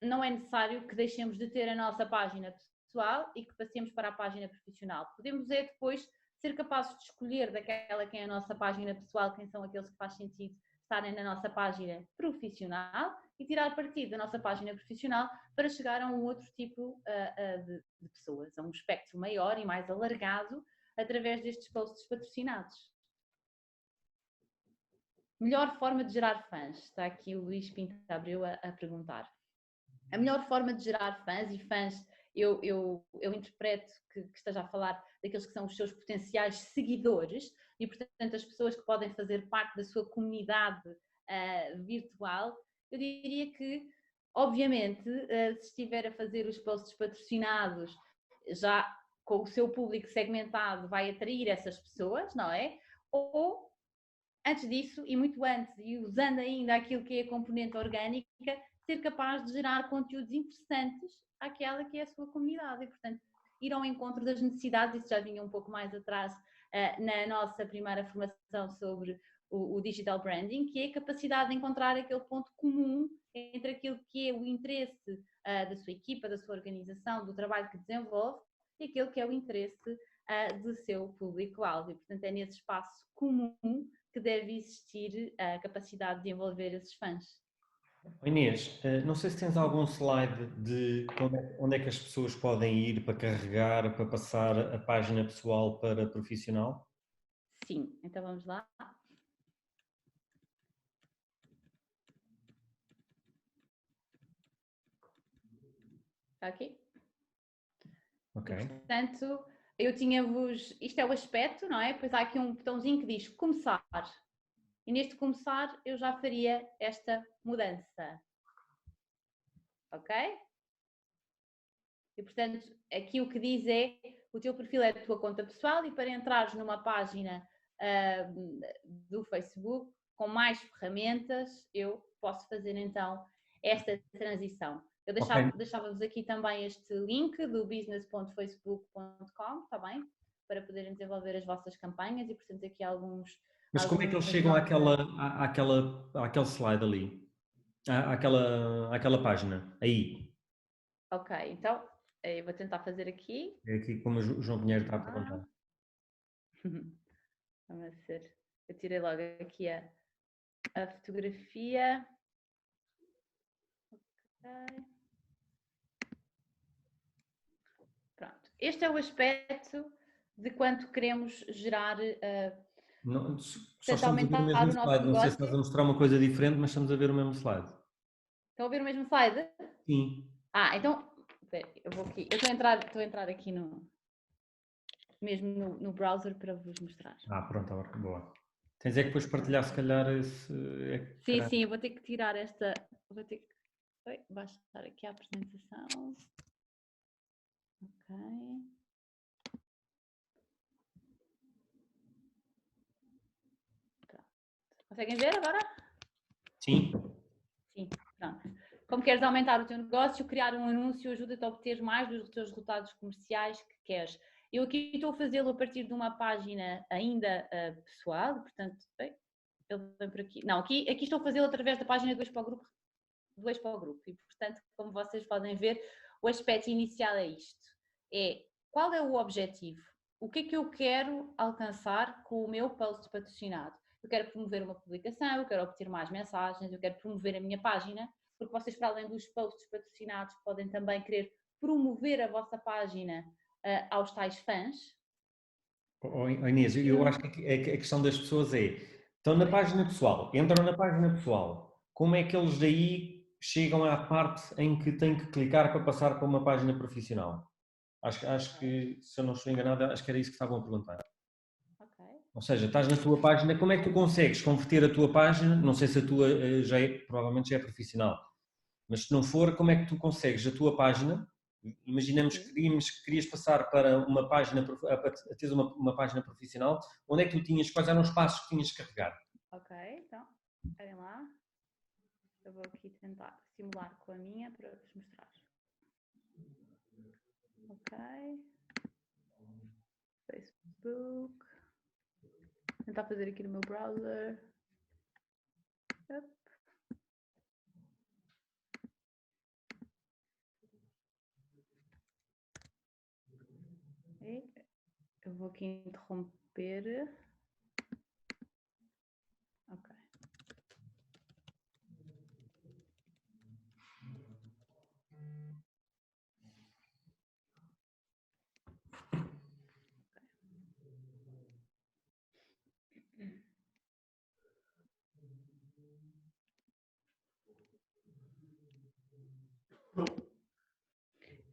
não é necessário que deixemos de ter a nossa página pessoal e que passemos para a página profissional. Podemos depois ser capazes de escolher daquela que é a nossa página pessoal, quem são aqueles que faz sentido estarem na nossa página profissional e tirar partido da nossa página profissional para chegar a um outro tipo de pessoas, a um espectro maior e mais alargado através destes posts patrocinados. Melhor forma de gerar fãs? Está aqui o Luís Pinto Abreu a perguntar. A melhor forma de gerar fãs, e fãs eu interpreto que esteja a falar daqueles que são os seus potenciais seguidores e, portanto, as pessoas que podem fazer parte da sua comunidade virtual. Eu diria que, obviamente, se estiver a fazer os posts patrocinados já com o seu público segmentado, vai atrair essas pessoas, não é? Ou, antes disso, e muito antes, e usando ainda aquilo que é a componente orgânica, ser capaz de gerar conteúdos interessantes àquela que é a sua comunidade e, portanto, ir ao encontro das necessidades. Isso já vinha um pouco mais atrás na nossa primeira formação sobre o digital branding, que é a capacidade de encontrar aquele ponto comum entre aquilo que é o interesse da sua equipa, da sua organização, do trabalho que desenvolve e aquilo que é o interesse do seu público-alvo. E, portanto, é nesse espaço comum que deve existir a capacidade de envolver esses fãs. Inês, não sei se tens algum slide de onde é que as pessoas podem ir para carregar, para passar a página pessoal para profissional? Sim, então vamos lá. Está aqui? Ok. E, portanto, eu tinha-vos... Isto é o aspecto, não é? Depois há aqui um botãozinho que diz começar. E neste começar eu já faria esta mudança. Ok? E, portanto, aqui o que diz é o teu perfil é a tua conta pessoal e para entrares numa página do Facebook com mais ferramentas, eu posso fazer então esta transição. Eu deixava-vos aqui também este link do business.facebook.com, está bem? Para poderem desenvolver as vossas campanhas e, portanto, aqui alguns... Mas como é que eles chegam àquele slide ali? Àquela página? Aí? Ok, então eu vou tentar fazer aqui. É aqui como o João Pinheiro está a perguntar. Vamos ver. Eu tirei logo aqui a fotografia. Okay. Pronto. Este é o aspecto de quanto queremos gerar. Não, só estamos a ver o aumentar mesmo o nosso slide. Não sei se negócio. estás a mostrar uma coisa diferente, mas estamos a ver o mesmo slide. Estão a ver o mesmo slide? Sim. Então. Espera, eu vou aqui. Eu estou a entrar aqui mesmo no browser para vos mostrar. Pronto, agora, boa. Tens é que depois partilhar, se calhar, esse ecrã. Sim, eu vou ter que tirar esta. Vou ter que baixar aqui a apresentação. Ok. Pronto. Conseguem ver agora? Sim. Sim, pronto. Como queres aumentar o teu negócio, criar um anúncio ajuda-te a obter mais dos teus resultados comerciais que queres. Eu aqui estou a fazê-lo a partir de uma página ainda pessoal, portanto, ele vem por aqui. Não, aqui estou a fazê-lo através da página do Expo Grupo, e, portanto, como vocês podem ver, o aspecto inicial é isto. Qual é o objetivo? O que é que eu quero alcançar com o meu post patrocinado? Eu quero promover uma publicação, eu quero obter mais mensagens, eu quero promover a minha página, porque vocês, para além dos posts patrocinados, podem também querer promover a vossa página aos tais fãs. Inês, eu acho que a questão das pessoas estão na página pessoal, entram na página pessoal, como é que eles daí chegam à parte em que têm que clicar para passar para uma página profissional? Acho que, se eu não estou enganado, acho que era isso que estavam a perguntar. Okay. Ou seja, estás na tua página, como é que tu consegues converter a tua página? Não sei se a tua provavelmente já é profissional, mas se não for, como é que tu consegues a tua página? Imaginamos que querias passar para uma página, a teres uma página profissional, onde é que tu tinhas, quais eram os passos que tinhas que carregar? Ok, então, esperem lá. Eu vou aqui tentar simular com a minha para vos mostrar. Ok. Facebook. Vou tentar fazer aqui no meu browser. Yep. Eu vou aqui interromper. Ok.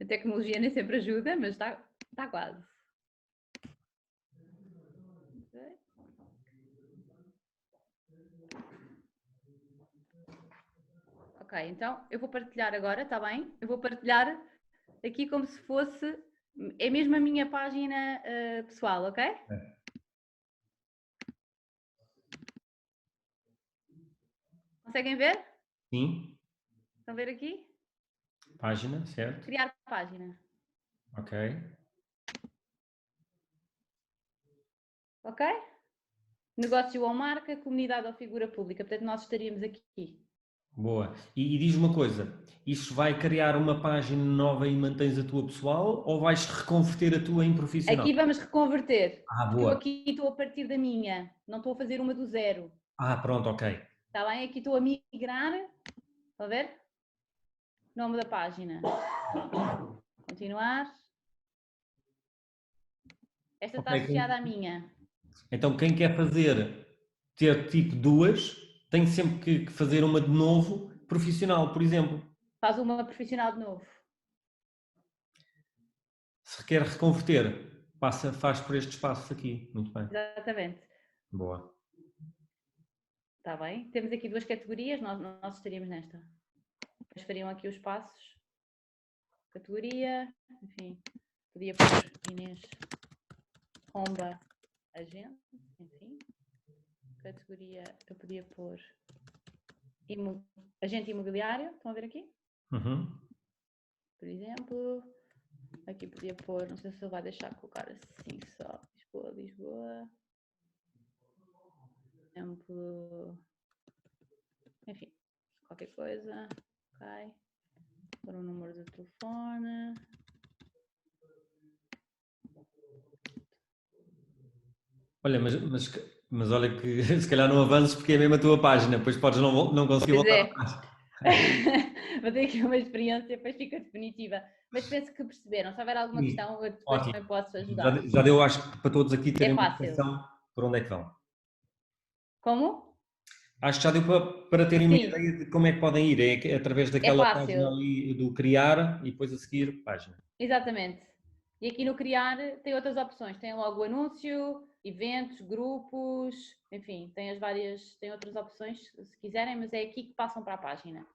A tecnologia nem sempre ajuda, mas está quase. Ok, então eu vou partilhar agora, está bem? Eu vou partilhar aqui como se fosse, é mesmo a minha página pessoal, ok? Conseguem ver? Sim. Estão a ver aqui? Página, certo? Criar página. Ok. Ok? Negócio ou marca, comunidade ou figura pública. Portanto, nós estaríamos aqui. Boa. E diz uma coisa, isso vai criar uma página nova e mantens a tua pessoal ou vais reconverter a tua em profissional? Aqui vamos reconverter. Ah, Porque eu boa. aqui estou a partir da minha. Não estou a fazer uma do zero. Ah, pronto, ok. Está bem? Aqui estou a migrar. Estão a ver? Nome da página. Continuar. Esta está Ok. associada à minha. Então quem quer ter tipo duas, tem sempre que fazer uma de novo profissional, por exemplo. Faz uma profissional de novo. Se quer reconverter, faz por estes passos aqui. Muito bem. Exatamente. Boa. Está bem? Temos aqui duas categorias, nós estaríamos nesta. Depois fariam aqui os passos. Categoria, enfim, podia pôr Inês Romba Agente, enfim. Categoria, eu podia pôr agente imobiliário, estão a ver aqui? Uhum. Por exemplo, aqui podia pôr, não sei se ele vai deixar colocar assim só, Lisboa, Lisboa. Por exemplo, enfim, qualquer coisa, ok. Pôr um número de telefone. Olha, mas olha que se calhar não avances porque é mesmo a tua página, depois podes não conseguir Pois voltar é. atrás. Vou ter aqui uma experiência, depois fica definitiva. Mas penso que perceberam. Se houver alguma Sim, questão, eu depois ótimo. também posso Já, ajudar. já deu, acho que para todos aqui É terem uma fácil. noção por onde é que vão. Como? Acho que já deu para terem uma Sim, ideia de como é que podem ir. É através é daquela página fácil. ali do criar e depois a seguir página. Exatamente. E aqui no criar tem outras opções. Tem logo o anúncio, eventos, grupos, enfim, tem outras opções se quiserem, mas é aqui que passam para a página.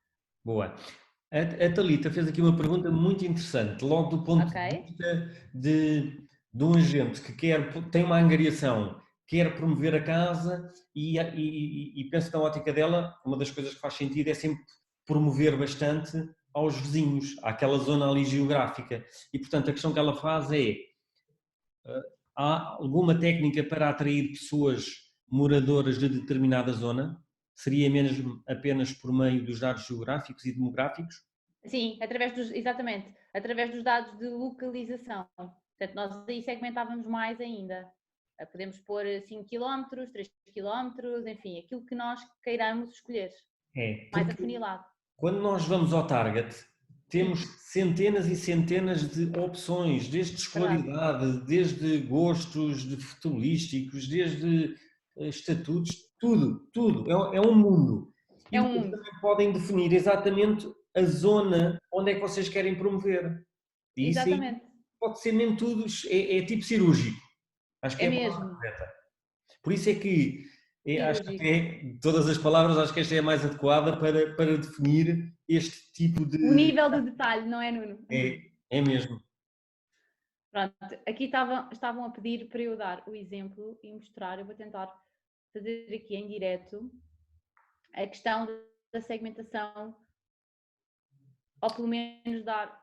Boa. A Thalita fez aqui uma pergunta muito interessante, logo do ponto Ok? de vista de um agente que tem uma angariação, quer promover a casa e penso na ótica dela, uma das coisas que faz sentido é sempre promover bastante aos vizinhos, àquela zona ali geográfica. E, portanto, a questão que ela faz é, há alguma técnica para atrair pessoas moradoras de determinada zona? Seria mesmo apenas por meio dos dados geográficos e demográficos? Sim, exatamente, através dos dados de localização. Portanto, nós aí segmentávamos mais ainda. Podemos pôr 5 km, 3 km, enfim, aquilo que nós queiramos escolher. É, Mais porque afunilado. quando nós vamos ao Target, temos Sim, centenas e centenas de opções, desde verdade. escolaridade, desde gostos de futebolísticos, desde estatutos, tudo, tudo. É um mundo. E É um depois mundo. também podem definir exatamente a zona onde é que vocês querem promover. E isso aí Exatamente. pode ser mesmo tudo, é tipo cirúrgico. Acho que É é a palavra mesmo. correta. Por isso é que acho que Cirúrgico. até de todas as palavras, acho que esta é a mais adequada para definir este tipo O de. nível de detalhe, não é, Nuno? É mesmo. Pronto, aqui estavam a pedir para eu dar o exemplo e mostrar. Eu vou tentar fazer aqui em direto a questão da segmentação, ou pelo menos dar,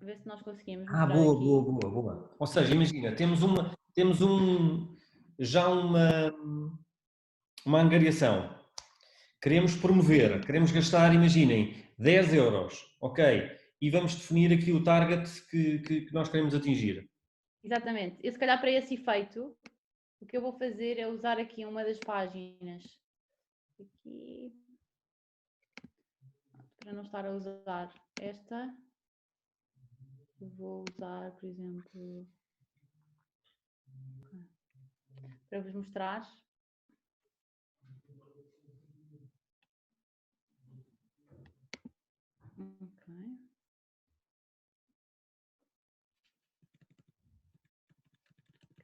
ver se nós conseguimos Ah, mostrar boa, boa, aqui. boa, boa. Ou seja, imagina, temos já uma angariação. Queremos promover, queremos gastar, imaginem, 10 euros, ok? E vamos definir aqui o target que nós queremos atingir. Exatamente. Eu, se calhar, para esse efeito, o que eu vou fazer é usar aqui uma das páginas. Aqui. Para não estar a usar esta, vou usar, por exemplo, para vos mostrar. Ok.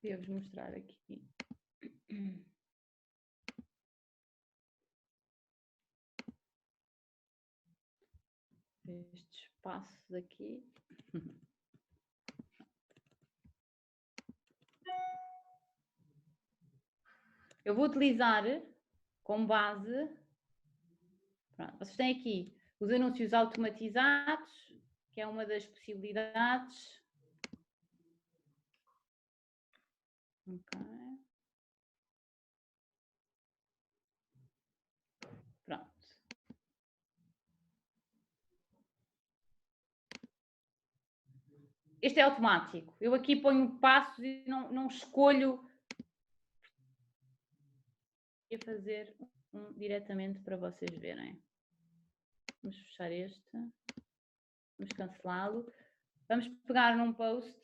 Queria-vos mostrar aqui. Estes espaços aqui. Eu vou utilizar como base, pronto, vocês têm aqui os anúncios automatizados, que é uma das possibilidades. Ok. Pronto. Este é automático. Eu aqui ponho passos e não escolho. Vou fazer um diretamente para vocês verem. Vamos fechar este. Vamos cancelá-lo. Vamos pegar num post,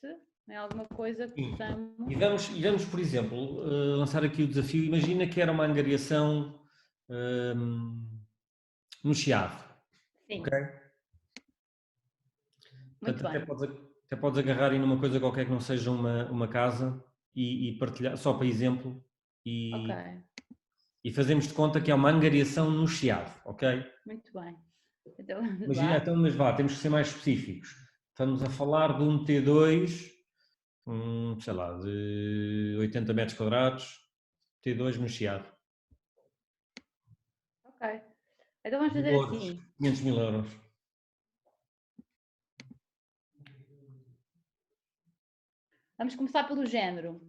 em alguma coisa que possamos... E vamos, por exemplo, lançar aqui o desafio. Imagina que era uma angariação no Chiado. Sim. Ok? Muito Portanto, bem. até podes agarrar aí numa coisa qualquer que não seja uma casa e partilhar, só para exemplo, e fazemos de conta que é uma angariação no Chiado, ok? Muito bem. Então, Imagina, então, mas vá, temos que ser mais específicos. Estamos a falar de um T2, sei lá, de 80 metros quadrados, T2 no Chiado. Ok. Então vamos fazer assim. 500 mil euros. Vamos começar pelo género.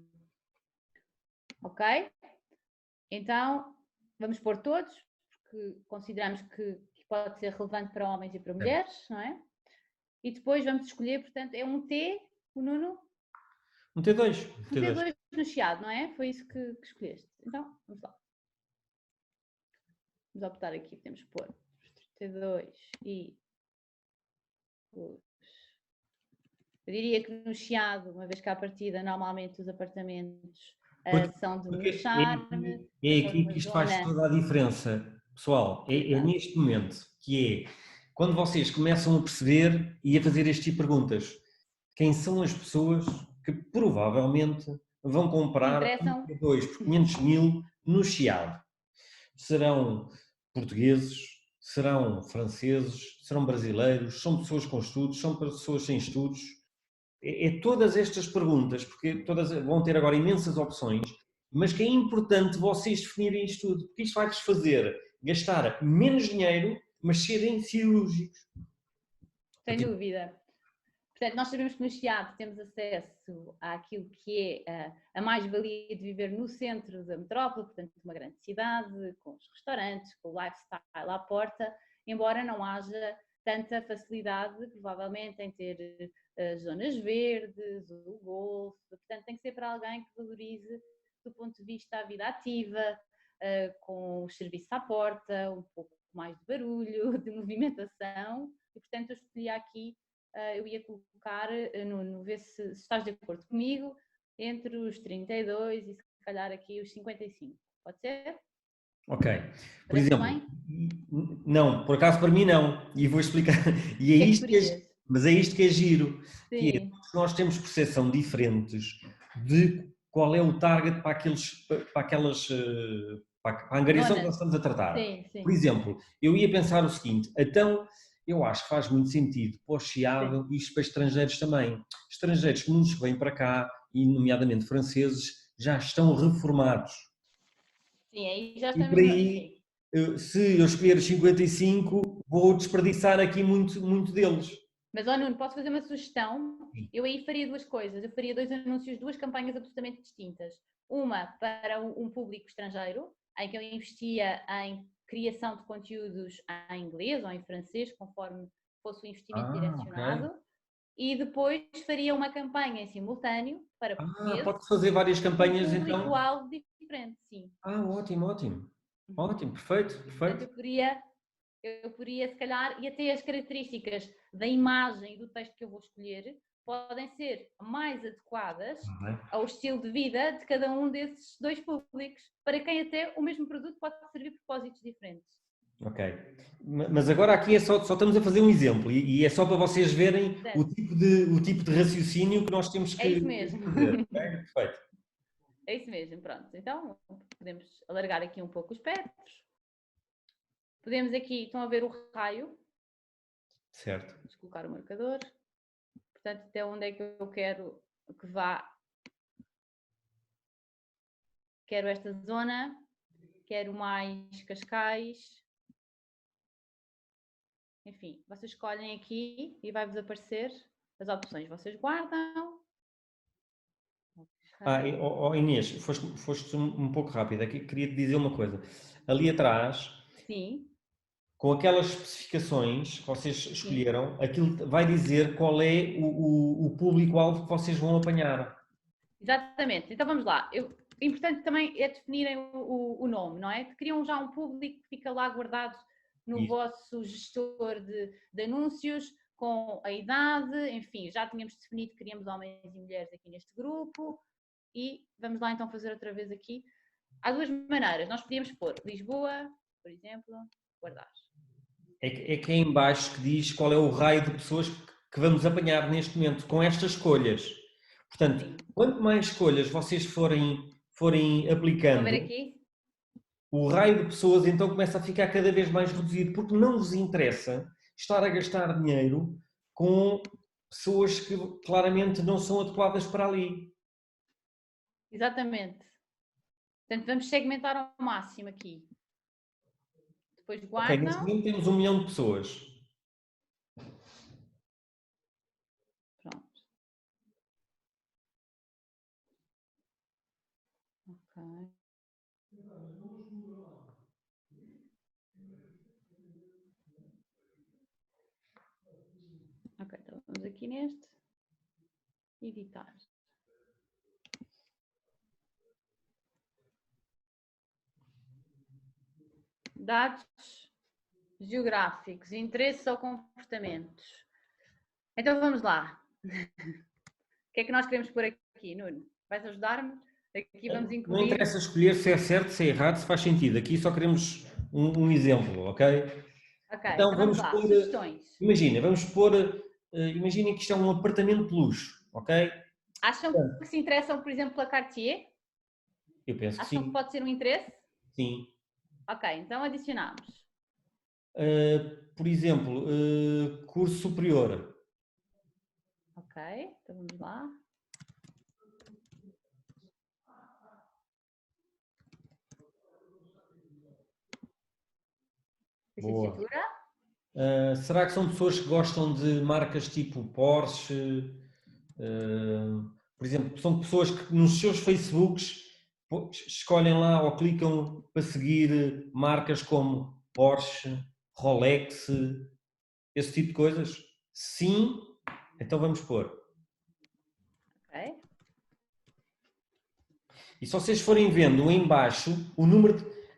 Ok? Então, vamos pôr todos, porque consideramos que pode ser relevante para homens e para mulheres, não é? E depois vamos escolher, portanto, é um T, o Nuno? Um T2. Um T2 no Chiado, não é? Foi isso que escolheste. Então, vamos lá. Vamos optar aqui, podemos pôr T2 e os... Eu diria que no Chiado, uma vez que à partida, normalmente os apartamentos são de muito charme. É aqui que isto faz toda a diferença, pessoal. É neste momento que é quando vocês começam a perceber e a fazer este tipo de perguntas. Quem são as pessoas que provavelmente vão comprar um T2 por 500 mil no Chiado? Serão portugueses, serão franceses, serão brasileiros, são pessoas com estudos, são pessoas sem estudos? É todas estas perguntas, porque todas vão ter agora imensas opções, mas que é importante vocês definirem isto tudo, porque isto vai-vos fazer gastar menos dinheiro, mas serem cirúrgicos. Sem dúvida. Portanto, nós sabemos que no Chiado temos acesso àquilo que é a mais-valia de viver no centro da metrópole, portanto, uma grande cidade, com os restaurantes, com o lifestyle à porta, embora não haja tanta facilidade, provavelmente, em ter as zonas verdes, o golfe, portanto tem que ser para alguém que valorize do ponto de vista a vida ativa, com os serviços à porta, um pouco mais de barulho, de movimentação, e portanto eu escolhi aqui, eu ia colocar, Nuno, ver se estás de acordo comigo, entre os 32 e se calhar aqui os 55, pode ser? Ok, por exemplo, não, por acaso para mim não, e vou explicar, e é isto mas é isto que é giro, que é, nós temos percepção diferentes de qual é o target para a angariação que nós estamos a tratar. Sim. Por exemplo, eu ia pensar o seguinte, então eu acho que faz muito sentido para o Chiado e isto para estrangeiros também. Estrangeiros que nos vêm para cá, e nomeadamente franceses, já estão reformados. Sim, aí já estamos... E por aí, se eu escolher os 55, vou desperdiçar aqui muito deles. Mas, Nuno, posso fazer uma sugestão? Eu aí faria duas coisas. Eu faria 2 anúncios, 2 campanhas absolutamente distintas. Uma para um público estrangeiro, em que eu investia em criação de conteúdos em inglês ou em francês, conforme fosse o investimento direcionado. Okay. E depois faria uma campanha em simultâneo para portugueses. Pode fazer várias campanhas, então? Um público-alvo diferente, sim. Ótimo. Ótimo, perfeito. Portanto, eu poderia, se calhar, e até as características da imagem e do texto que eu vou escolher podem ser mais adequadas ao estilo de vida de cada um desses 2 públicos, para quem até o mesmo produto pode servir propósitos diferentes. Ok, mas agora aqui só estamos a fazer um exemplo e é só para vocês verem o tipo de raciocínio que nós temos que... É isso mesmo. fazer. Okay? Perfeito. É isso mesmo, pronto. Então, podemos alargar aqui um pouco os espectros. Podemos aqui, estão a ver o raio. Certo. Vamos colocar o marcador. Portanto, até onde é que eu quero que vá. Quero esta zona. Quero mais Cascais. Enfim, vocês escolhem aqui e vai-vos aparecer as opções. Vocês guardam. Inês, foste um pouco rápida. Aqui queria te dizer uma coisa. Ali atrás, Sim. com aquelas especificações que vocês Sim. escolheram, aquilo vai dizer qual é o público-alvo que vocês vão apanhar. Exatamente. Então vamos lá. Importante também é definirem o nome, não é? Criam já um público que fica lá guardado no Isso. vosso gestor de anúncios, com a idade, enfim, já tínhamos definido que queríamos homens e mulheres aqui neste grupo e vamos lá então fazer outra vez aqui. Há duas maneiras. Nós podíamos pôr Lisboa, por exemplo, guardar. É que é em baixo que diz qual é o raio de pessoas que vamos apanhar neste momento com estas escolhas. Portanto, quanto mais escolhas vocês forem aplicando, Vão ver aqui? o raio de pessoas então começa a ficar cada vez mais reduzido, porque não vos interessa estar a gastar dinheiro com pessoas que claramente não são adequadas para ali. Exatamente. Portanto, vamos segmentar ao máximo aqui. Depois Ok, neste guardam. momento temos 1 milhão de pessoas. Pronto. Ok. Ok, então vamos aqui neste. Editar. Dados geográficos, interesses ou comportamentos. Então vamos lá. O que é que nós queremos pôr aqui, Nuno? Vais ajudar-me? Aqui vamos Não incluir. interessa escolher se é certo, se é errado, se faz sentido. Aqui só queremos um exemplo, ok? Ok, Então então vamos vamos lá. pôr, Sugestões. imaginem que isto é um apartamento de luxo, ok? Acham que se interessam, por exemplo, pela Cartier? Eu penso que Acham que sim. pode ser um interesse? Sim. Ok, então adicionamos. Por exemplo, curso superior. Ok, então vamos lá. Boa. Licenciatura. Será que são pessoas que gostam de marcas tipo Porsche? Por exemplo, são pessoas que nos seus Facebooks escolhem lá ou clicam para seguir marcas como Porsche, Rolex, esse tipo de coisas? Sim, então vamos pôr. Ok. E se vocês forem vendo em baixo,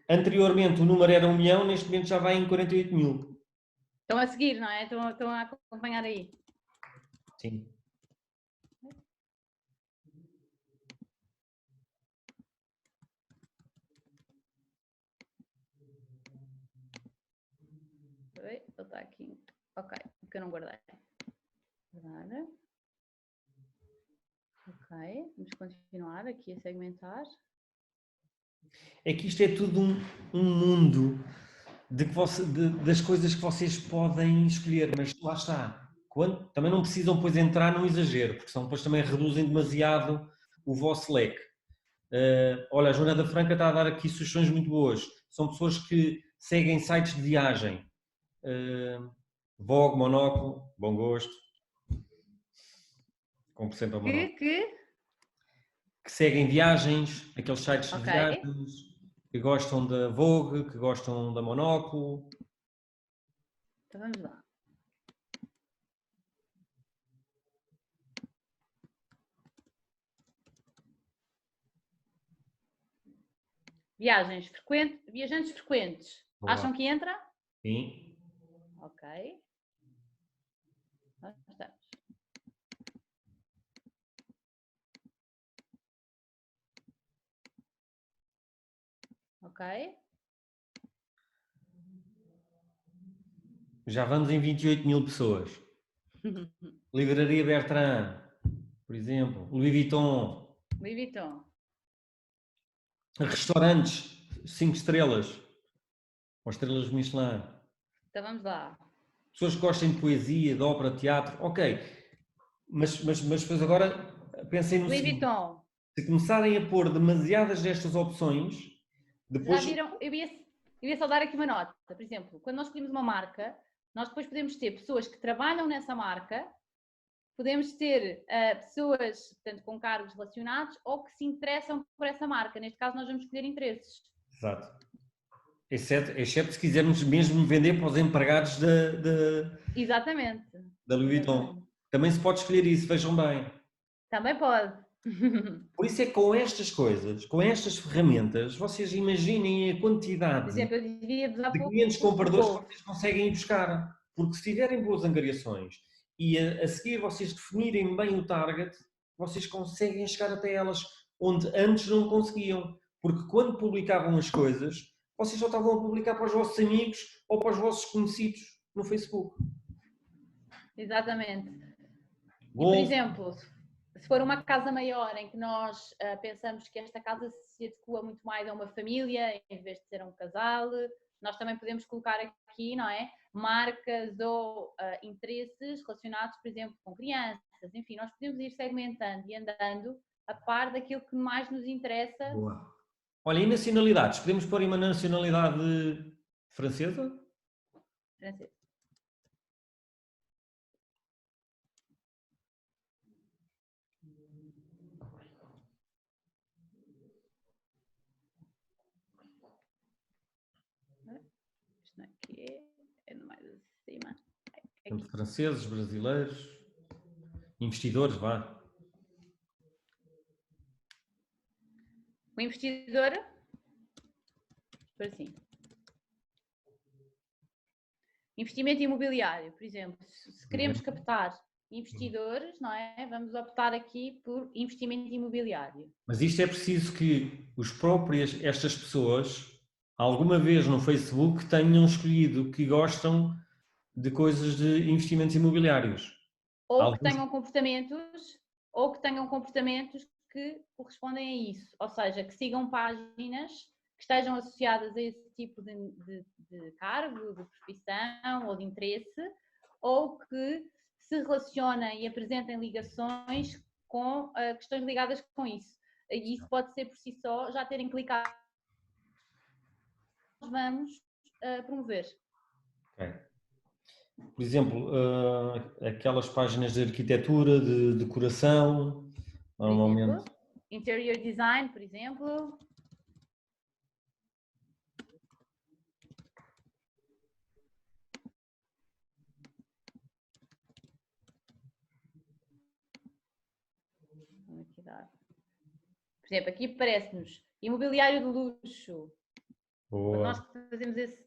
anteriormente o número era 1 milhão, neste momento já vai em 48 mil. Estão a seguir, não é? Estão a acompanhar aí. Sim. Ele está aqui. Ok, porque eu não guardei. Guardar. Ok, vamos continuar aqui a segmentar. É que isto é tudo um mundo das coisas que vocês podem escolher, mas lá está. Também não precisam depois entrar num exagero, porque senão depois também reduzem demasiado o vosso leque. Olha, a Joana da Franca está a dar aqui sugestões muito boas. São pessoas que seguem sites de viagem. Vogue, Monóculo, bom gosto. Como sempre a Monóculo. Que seguem viagens, aqueles sites de viagens, que gostam da Vogue, que gostam da Monóculo. Então vamos lá. Viajantes frequentes. Boa. Acham que entra? Sim. Ok. Nós estamos. Ok. Já vamos em 28 mil pessoas. Livraria Bertrand, por exemplo. Louis Vuitton. Louis Vuitton. Restaurantes, 5 estrelas, ou estrelas Michelin. Então vamos lá. Pessoas que gostem de poesia, de ópera, teatro, ok. Mas depois agora pensem no Louis seguinte. Vuitton. Se começarem a pôr demasiadas destas opções, Já depois... viram? Eu ia só dar aqui uma nota. Por exemplo, quando nós escolhemos uma marca, nós depois podemos ter pessoas que trabalham nessa marca, podemos ter pessoas, portanto, com cargos relacionados ou que se interessam por essa marca. Neste caso, nós vamos escolher interesses. Exato. Exceto se quisermos mesmo vender para os empregados Exatamente. da Louis Vuitton. Exatamente. Também se pode escolher isso, vejam bem. Também pode. Por isso é que com estas coisas, com estas ferramentas, vocês imaginem a Por quantidade exemplo, eu devia-vos há de pouco clientes o compradores que Golf. vocês conseguem ir buscar. Porque se tiverem boas angariações e a seguir vocês definirem bem o target, vocês conseguem chegar até elas onde antes não conseguiam. Porque quando publicavam as coisas, vocês só estavam a publicar para os vossos amigos ou para os vossos conhecidos no Facebook. Exatamente. E, por Golf, exemplo, se for uma casa maior em que nós pensamos que esta casa se adequa muito mais a uma família em vez de ser um casal, nós também podemos colocar aqui, não é? Marcas ou interesses relacionados, por exemplo, com crianças. Enfim, nós podemos ir segmentando e andando a par daquilo que mais nos interessa. boa. Olha, e nacionalidades? Podemos pôr aí uma nacionalidade francesa? Francês. Isto aqui é no mais acima. Entre franceses, brasileiros, investidores, vá. O investidor, por assim. Investimento imobiliário, por exemplo, se queremos captar investidores, não é? Vamos optar aqui por investimento imobiliário. Mas isto é preciso que estas pessoas, alguma vez no Facebook, tenham escolhido que gostam de coisas de investimentos imobiliários. Ou que tenham comportamentos que correspondem a isso, ou seja, que sigam páginas que estejam associadas a esse tipo de cargo, de profissão ou de interesse, ou que se relacionem e apresentem ligações com questões ligadas com isso. E isso pode ser por si só já terem clicado. Nós vamos promover. Okay. Por exemplo, aquelas páginas de arquitetura, de decoração, normalmente. Exemplo, interior design, por exemplo. Vamos aqui dar. Por exemplo, aqui parece-nos imobiliário de luxo. Quando nós fazemos esse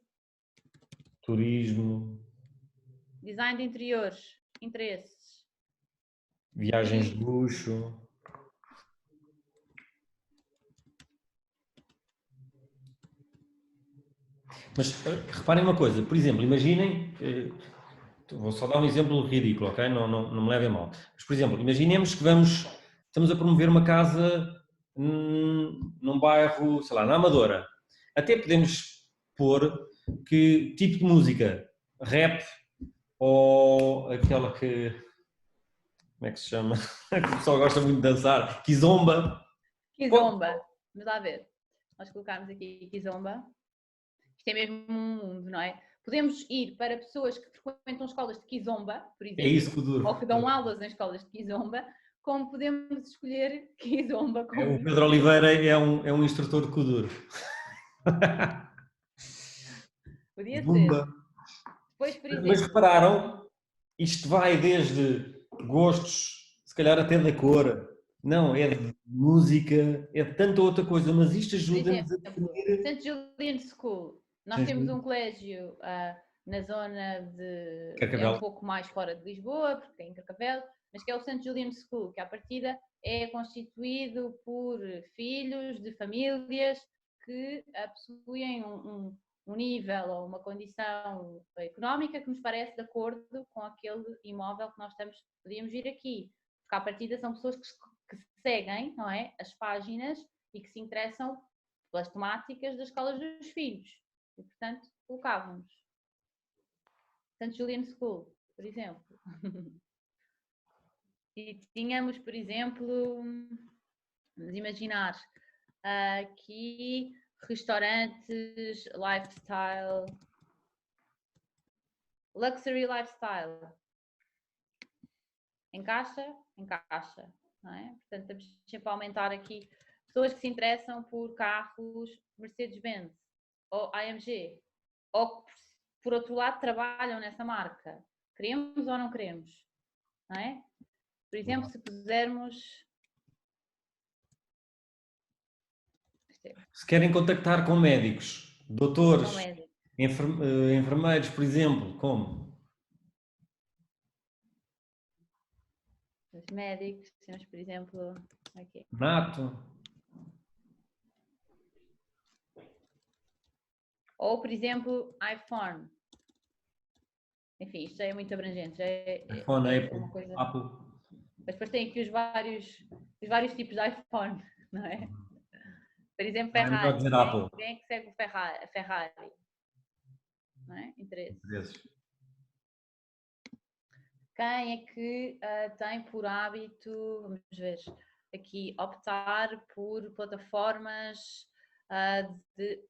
turismo, design de interiores, interesses, viagens de luxo. Mas reparem uma coisa, por exemplo, imaginem, vou só dar um exemplo ridículo, ok? Não me levem mal. Mas, por exemplo, imaginemos que estamos a promover uma casa num bairro, sei lá, na Amadora. Até podemos pôr que tipo de música, rap ou aquela que, como é que se chama? Que o pessoal gosta muito de dançar, kizomba. Kizomba. Vamos lá ver. Nós colocarmos aqui Kizomba. Isto é mesmo um mundo, não é? Podemos ir para pessoas que frequentam escolas de Kizomba, por exemplo, É isso que duro. ou que dão aulas em escolas de Kizomba, como podemos escolher Kizomba como... O Pedro Oliveira é um instrutor de Kuduro. Podia Bumba. ser. Depois, por exemplo... Mas repararam, isto vai desde gostos, se calhar até da cor, não, é de música, é de tanta outra coisa, mas isto ajuda-nos a definir... St. Julian's School. Nós temos um colégio na zona de... Carcavel. É um pouco mais fora de Lisboa, porque é em Carcavel, mas que é o St. Julian's School, que à partida é constituído por filhos de famílias que possuem um nível ou uma condição económica que nos parece de acordo com aquele imóvel que nós podíamos vir aqui. Porque à partida são pessoas que seguem, não é, as páginas e que se interessam pelas temáticas das escolas dos filhos. E, portanto, colocávamos St. Julian School, por exemplo. E tínhamos, por exemplo, vamos imaginar aqui restaurantes, lifestyle, luxury lifestyle. Encaixa? Encaixa. Não é? Portanto, estamos sempre a aumentar aqui pessoas que se interessam por carros Mercedes-Benz ou AMG, ou que, por outro lado, trabalham nessa marca. Queremos ou não queremos? Não é? Por exemplo, se pusermos... Se querem contactar com médicos, doutores, Com médicos. enfermeiros, por exemplo, como? Os médicos, temos, por exemplo, aqui. Nato. Ou, por exemplo, iPhone. Enfim, isto já é muito abrangente. Já iPhone, é Apple, uma coisa... Apple. Mas depois tem aqui os vários tipos de iPhone, não é? Por exemplo, É melhor Ferrari. dizer Apple. Quem é que segue o Ferrari? Não é? Interesse. Quem é que tem por hábito, vamos ver, aqui, optar por plataformas de...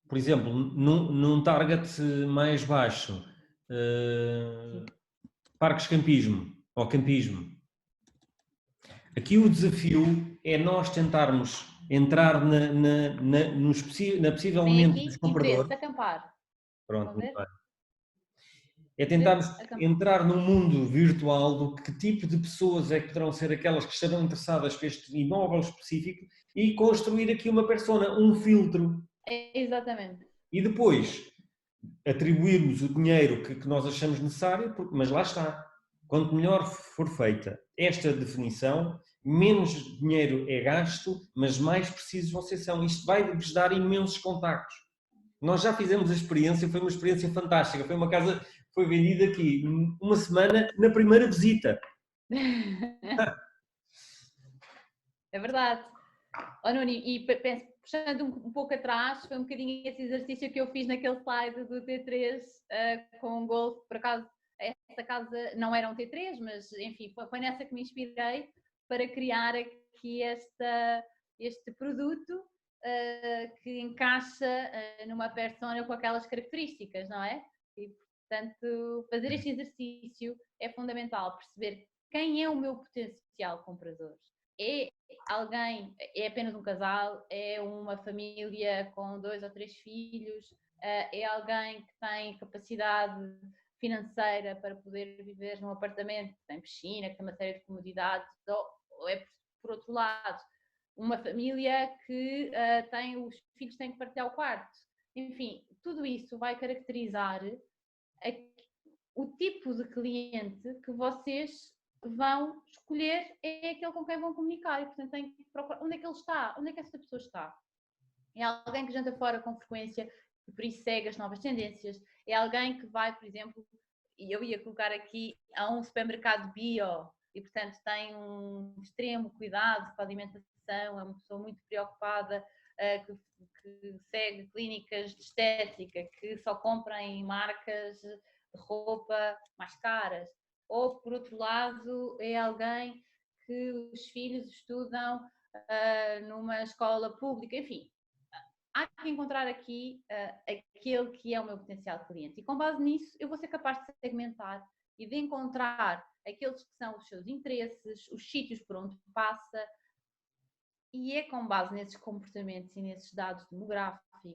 Por exemplo, num target mais baixo, parques campismo ou campismo. Aqui o desafio é nós tentarmos entrar na possível Tem mente aqui dos interesse, compradores. acampar. Pronto, Vamos ver? É tentarmos entrar num mundo virtual do que tipo de pessoas é que poderão ser aquelas que estarão interessadas por este imóvel específico e construir aqui uma persona, um filtro. Exatamente. E depois atribuirmos o dinheiro que nós achamos necessário, mas lá está. Quanto melhor for feita esta definição, menos dinheiro é gasto, mas mais precisos vocês são. Isto vai-vos dar imensos contactos. Nós já fizemos a experiência, foi uma experiência fantástica. Foi uma casa que foi vendida aqui uma semana na primeira visita. É verdade. Oh, Nuno, e penso, puxando um pouco atrás, foi um bocadinho esse exercício que eu fiz naquele slide do T3 com o Golf. Por acaso, esta casa não era um T3, mas enfim, foi nessa que me inspirei para criar aqui este produto que encaixa numa persona com aquelas características, não é? E, portanto, fazer este exercício é fundamental, perceber quem é o meu potencial comprador. É alguém, é apenas um casal, é uma família com 2 ou 3 filhos, é alguém que tem capacidade financeira para poder viver num apartamento que tem piscina, que tem uma série de comodidades, ou é, por outro lado, uma família que os filhos têm que partilhar o quarto. Enfim, tudo isso vai caracterizar o tipo de cliente que vocês vão escolher, é aquele com quem vão comunicar e, portanto, têm que procurar onde é que ele está, onde é que essa pessoa está. É alguém que janta fora com frequência e por isso segue as novas tendências. É alguém que vai, por exemplo, e eu ia colocar aqui, a um supermercado bio e, portanto, tem um extremo cuidado com a alimentação, é uma pessoa muito preocupada, que segue clínicas de estética, que só compra em marcas de roupa mais caras. Ou, por outro lado, é alguém que os filhos estudam numa escola pública, enfim. Há que encontrar aqui aquele que é o meu potencial cliente. E com base nisso, eu vou ser capaz de segmentar e de encontrar aqueles que são os seus interesses, os sítios por onde passa. E é com base nesses comportamentos e nesses dados demográficos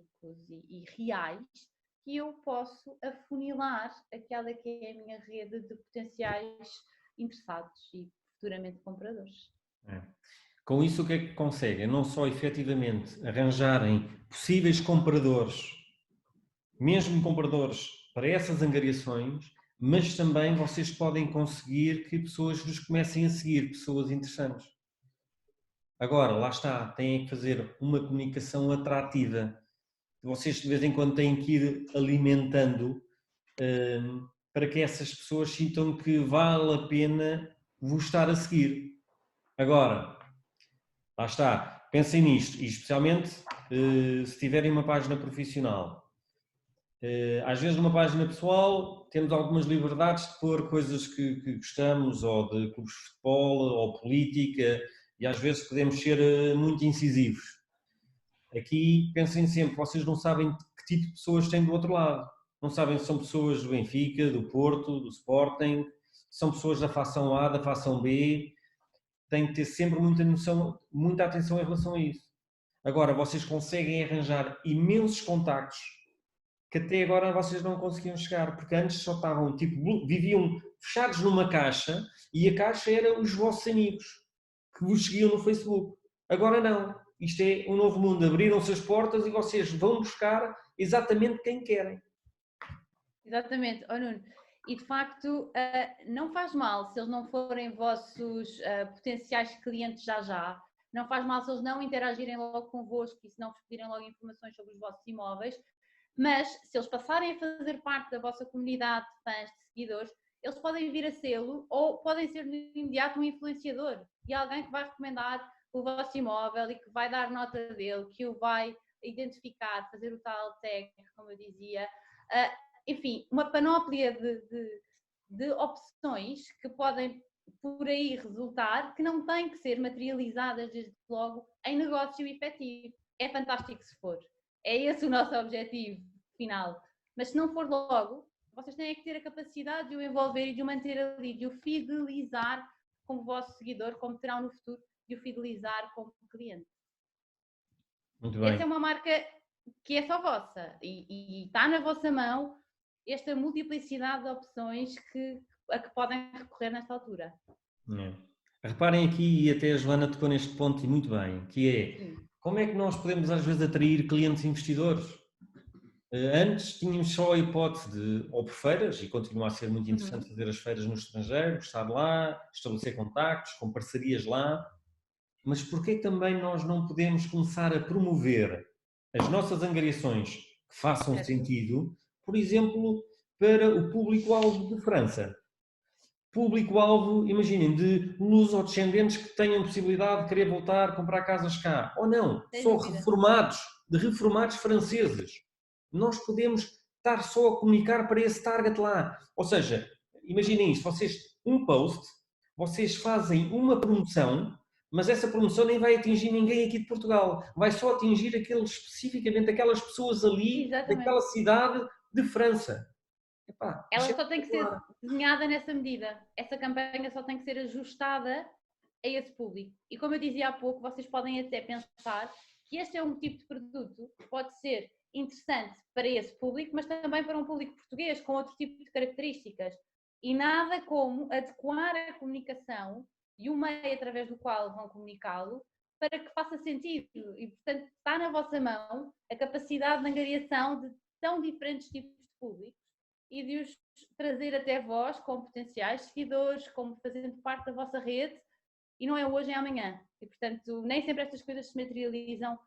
e reais que eu posso afunilar aquela que é a minha rede de potenciais interessados e futuramente compradores. Com isso, o que é que conseguem? Não só efetivamente arranjarem possíveis compradores, mesmo compradores para essas angariações, mas também vocês podem conseguir que pessoas vos comecem a seguir, pessoas interessantes. Agora, lá está, têm que fazer uma comunicação atrativa. Vocês de vez em quando têm que ir alimentando para que essas pessoas sintam que vale a pena vos estar a seguir. Agora, lá está, pensem nisto, e especialmente se tiverem uma página profissional. Às vezes numa página pessoal temos algumas liberdades de pôr coisas que gostamos, ou de clubes de futebol, ou política, e às vezes podemos ser muito incisivos. Aqui pensem sempre, vocês não sabem que tipo de pessoas têm do outro lado. Não sabem se são pessoas do Benfica, do Porto, do Sporting, se são pessoas da facção A, da facção B. Têm que ter sempre muita noção, muita atenção em relação a isso. Agora, vocês conseguem arranjar imensos contactos que até agora vocês não conseguiam chegar, porque antes só estavam, tipo, viviam fechados numa caixa e a caixa era os vossos amigos que vos seguiam no Facebook. Agora não. Isto é um novo mundo. Abriram-se as portas e vocês vão buscar exatamente quem querem. Exatamente. Oh, Nuno, e de facto não faz mal se eles não forem vossos potenciais clientes já. Não faz mal se eles não interagirem logo convosco e se não vos pedirem logo informações sobre os vossos imóveis, mas se eles passarem a fazer parte da vossa comunidade de fãs, de seguidores, eles podem vir a sê-lo ou podem ser de imediato um influenciador e alguém que vai recomendar o vosso imóvel e que vai dar nota dele, que o vai identificar, fazer o tal tag, como eu dizia. Enfim, uma panóplia de opções que podem por aí resultar, que não têm que ser materializadas desde logo em negócio efetivo. É fantástico se for. É esse o nosso objetivo final. Mas se não for logo, vocês têm que ter a capacidade de o envolver e de o manter ali, de o fidelizar como vosso seguidor, como terão no futuro, de o fidelizar como cliente. Muito bem. Essa é uma marca que é só vossa e está na vossa mão esta multiplicidade de opções a que podem recorrer nesta altura. Reparem aqui, e até a Joana tocou neste ponto e muito bem, que é como é que nós podemos às vezes atrair clientes investidores? Antes tínhamos só a hipótese de, ou por feiras, e continua a ser muito interessante fazer as feiras no estrangeiro, estar lá, estabelecer contactos, com parcerias lá, mas porquê também nós não podemos começar a promover as nossas angariações que façam sentido, por exemplo, para o público-alvo de França? Público-alvo, imaginem, de luso-descendentes que tenham possibilidade de querer voltar, comprar casas cá, ou não, só reformados, de reformados franceses. Nós podemos estar só a comunicar para esse target lá. Ou seja, imaginem isto, vocês, um post, vocês fazem uma promoção, mas essa promoção nem vai atingir ninguém aqui de Portugal, vai só atingir especificamente aquelas pessoas ali, daquela cidade de França. Epá, ela só tem que ser desenhada nessa medida. Essa campanha só tem que ser ajustada a esse público. E como eu dizia há pouco, vocês podem até pensar que este é um tipo de produto que pode ser interessante para esse público, mas também para um público português com outro tipo de características. E nada como adequar a comunicação e o meio através do qual vão comunicá-lo para que faça sentido. E, portanto, está na vossa mão a capacidade de angariação de tão diferentes tipos de públicos e de os trazer até vós como potenciais seguidores, como fazendo parte da vossa rede, e não é hoje, é amanhã. E, portanto, nem sempre estas coisas se materializam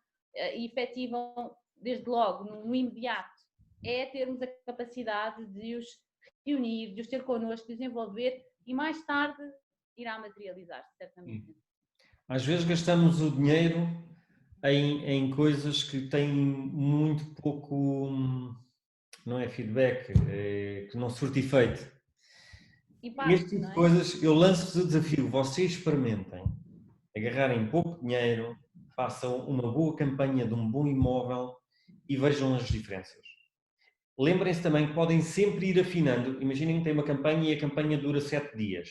e efetivam desde logo, no imediato. É termos a capacidade de os reunir, de os ter connosco, de os envolver, e mais tarde irá materializar-se, certamente. Às vezes gastamos o dinheiro em coisas que têm muito pouco, não é feedback, que não surte efeito. Este tipo de coisas, eu lanço-vos o desafio, vocês experimentem, agarrarem pouco dinheiro, façam uma boa campanha de um bom imóvel e vejam as diferenças. Lembrem-se também que podem sempre ir afinando, imaginem que tem uma campanha e a campanha dura 7 dias.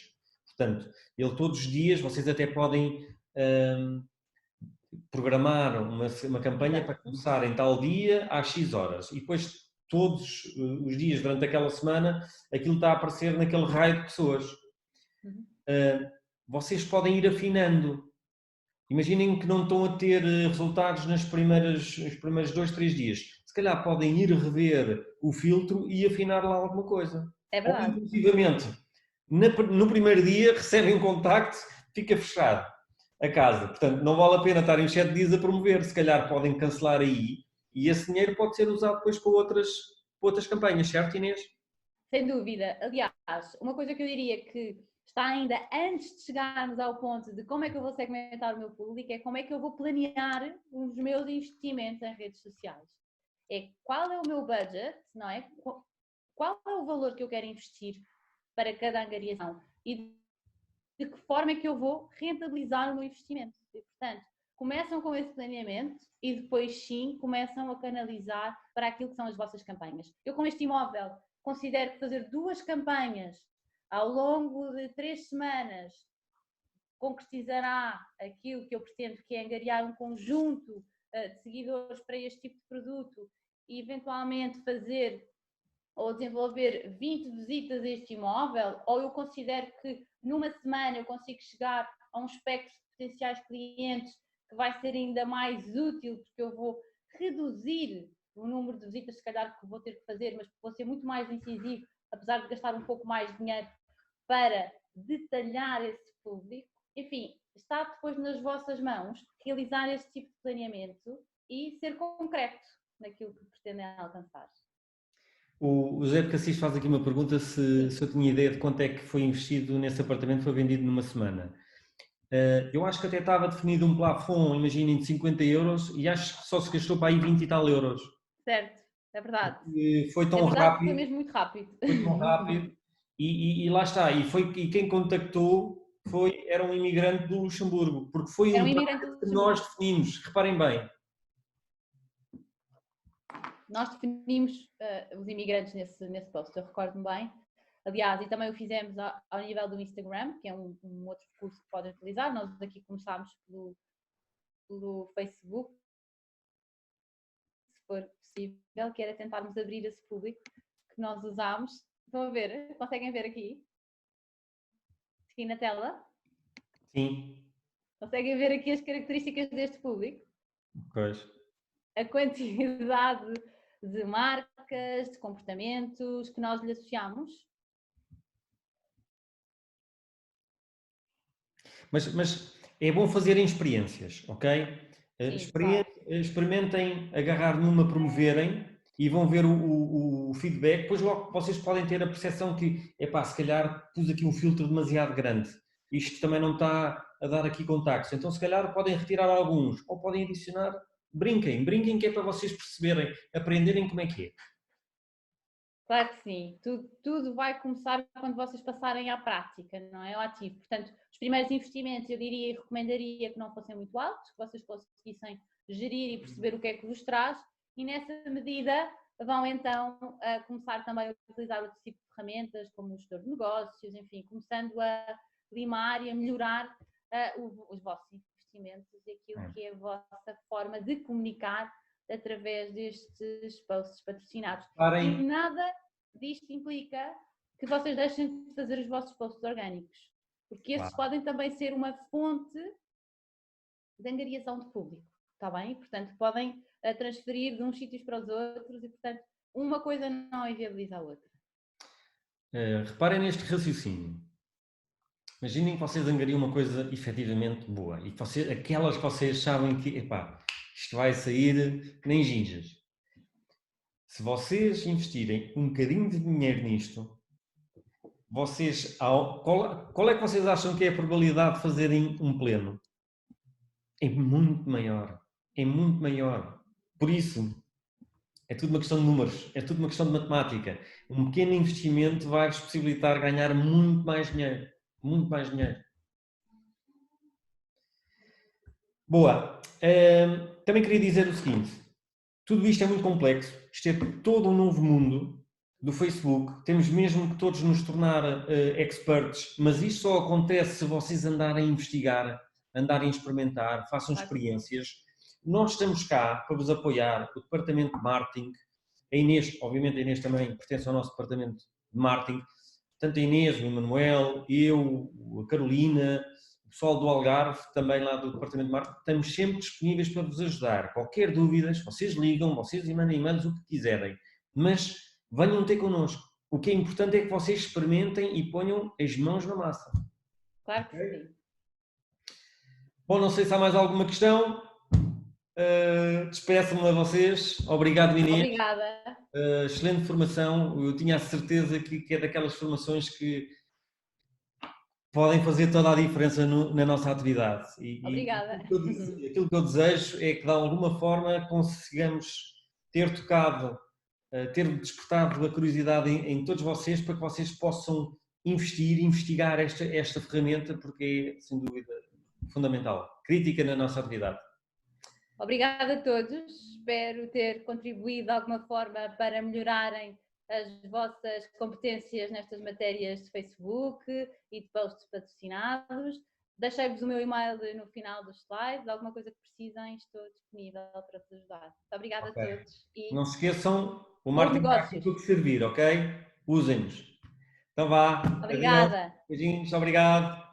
Portanto, todos os dias, vocês até podem programar uma campanha para começar em tal dia às X horas e depois todos os dias durante aquela semana aquilo está a aparecer naquele raio de pessoas. Vocês podem ir afinando. Imaginem que não estão a ter resultados nos primeiros 2, 3 dias. Se calhar podem ir rever o filtro e afinar lá alguma coisa. É verdade. Ou, inclusivamente, no primeiro dia recebem contacto, fica fechado a casa. Portanto, não vale a pena estarem 7 dias a promover. Se calhar podem cancelar aí e esse dinheiro pode ser usado depois para outras campanhas, certo, Inês? Sem dúvida. Aliás, uma coisa que eu diria que está ainda antes de chegarmos ao ponto de como é que eu vou segmentar o meu público, é como é que eu vou planear os meus investimentos em redes sociais. É qual é o meu budget, não é? Qual é o valor que eu quero investir para cada angariação e de que forma é que eu vou rentabilizar o meu investimento. E, portanto, começam com esse planeamento e depois sim começam a canalizar para aquilo que são as vossas campanhas. Eu com este imóvel considero que fazer 2 campanhas ao longo de 3 semanas concretizará aquilo que eu pretendo, que é angariar um conjunto de seguidores para este tipo de produto e eventualmente fazer ou desenvolver 20 visitas a este imóvel, ou eu considero que numa semana eu consigo chegar a um espectro de potenciais clientes que vai ser ainda mais útil, porque eu vou reduzir o número de visitas, se calhar, que vou ter que fazer, mas vou ser muito mais incisivo, apesar de gastar um pouco mais de dinheiro para detalhar esse público. Enfim, está depois nas vossas mãos realizar este tipo de planeamento e ser concreto naquilo que pretendem alcançar. O José Cassis faz aqui uma pergunta se eu tinha ideia de quanto é que foi investido nesse apartamento que foi vendido numa semana. Eu acho que até estava definido um plafond, imaginem, de 50 euros e acho que só se gastou para aí 20 e tal euros. Certo, é verdade. E foi tão rápido. Foi rápido. mesmo muito rápido. Foi tão rápido. E lá está. E quem contactou era um imigrante do Luxemburgo, porque foi um target que nós definimos. Reparem bem. Nós definimos os imigrantes nesse post, eu recordo-me bem. Aliás, e também o fizemos ao nível do Instagram, que é um outro recurso que podem utilizar. Nós aqui começámos pelo Facebook, se for possível, que era tentarmos abrir esse público que nós usámos. Estão a ver? Conseguem ver aqui? Aqui na tela? Sim. Conseguem ver aqui as características deste público? Pois. A quantidade de marcas, de comportamentos que nós lhe associamos. Mas é bom fazerem experiências, ok? Sim, claro. Experimentem agarrar numa, promoverem e vão ver o feedback. Depois logo vocês podem ter a percepção que, epá, se calhar pus aqui um filtro demasiado grande. Isto também não está a dar aqui contactos. Então se calhar podem retirar alguns ou podem adicionar. Brinquem que é para vocês perceberem, aprenderem como é que é. Claro que sim. Tudo vai começar quando vocês passarem à prática, não é? Ao ativo. Portanto, os primeiros investimentos eu diria e recomendaria que não fossem muito altos, que vocês conseguissem gerir e perceber o que é que vos traz e nessa medida vão então começar também a utilizar outro tipo de ferramentas, como o gestor de negócios, enfim, começando a limar e a melhorar os vossos investimentos e aquilo que é a vossa forma de comunicar através destes posts patrocinados. E nada disto implica que vocês deixem de fazer os vossos posts orgânicos, porque esses podem também ser uma fonte de angariação de público, está bem? Portanto, podem transferir de uns sítios para os outros e, portanto, uma coisa não inviabiliza a outra. Reparem neste raciocínio. Imaginem que vocês angariam uma coisa efetivamente boa e aquelas que vocês sabem que, epá, isto vai sair nem ginjas. Se vocês investirem um bocadinho de dinheiro nisto, vocês, qual é que vocês acham que é a probabilidade de fazerem um pleno? É muito maior. É muito maior. Por isso, é tudo uma questão de números, é tudo uma questão de matemática. Um pequeno investimento vai-vos possibilitar ganhar muito mais dinheiro. Muito mais dinheiro. Boa. Também queria dizer o seguinte. Tudo isto é muito complexo. Isto é todo um novo mundo do Facebook. Temos mesmo que todos nos tornar experts, mas isto só acontece se vocês andarem a investigar, andarem a experimentar, façam experiências. Nós estamos cá para vos apoiar, o departamento de marketing. A Inês, obviamente a Inês também pertence ao nosso departamento de marketing. Tanto a Inês, o Emanuel, eu, a Carolina, o pessoal do Algarve, também lá do departamento de marketing, estamos sempre disponíveis para vos ajudar. Qualquer dúvida, vocês ligam, vocês mandem e-mails, o que quiserem. Mas venham ter connosco. O que é importante é que vocês experimentem e ponham as mãos na massa. Claro que sim. Bom, não sei se há mais alguma questão. Despeço-me a vocês. Obrigado, Inês. Obrigada. Excelente formação. Eu tinha a certeza que é daquelas formações que podem fazer toda a diferença na nossa atividade. Obrigada. Aquilo que eu desejo é que, de alguma forma, consigamos ter tocado, ter despertado a curiosidade em todos vocês, para que vocês possam investigar esta ferramenta, porque é, sem dúvida, fundamental, crítica na nossa atividade. Obrigada a todos, espero ter contribuído de alguma forma para melhorarem as vossas competências nestas matérias de Facebook e de posts patrocinados. Deixei-vos o meu e-mail no final dos slides, alguma coisa que precisem, estou disponível para vos ajudar. Muito obrigada a todos. E não se esqueçam, o marketing está aqui para servir, ok? Usem-nos. Então vá. Obrigada. Beijinhos, obrigado.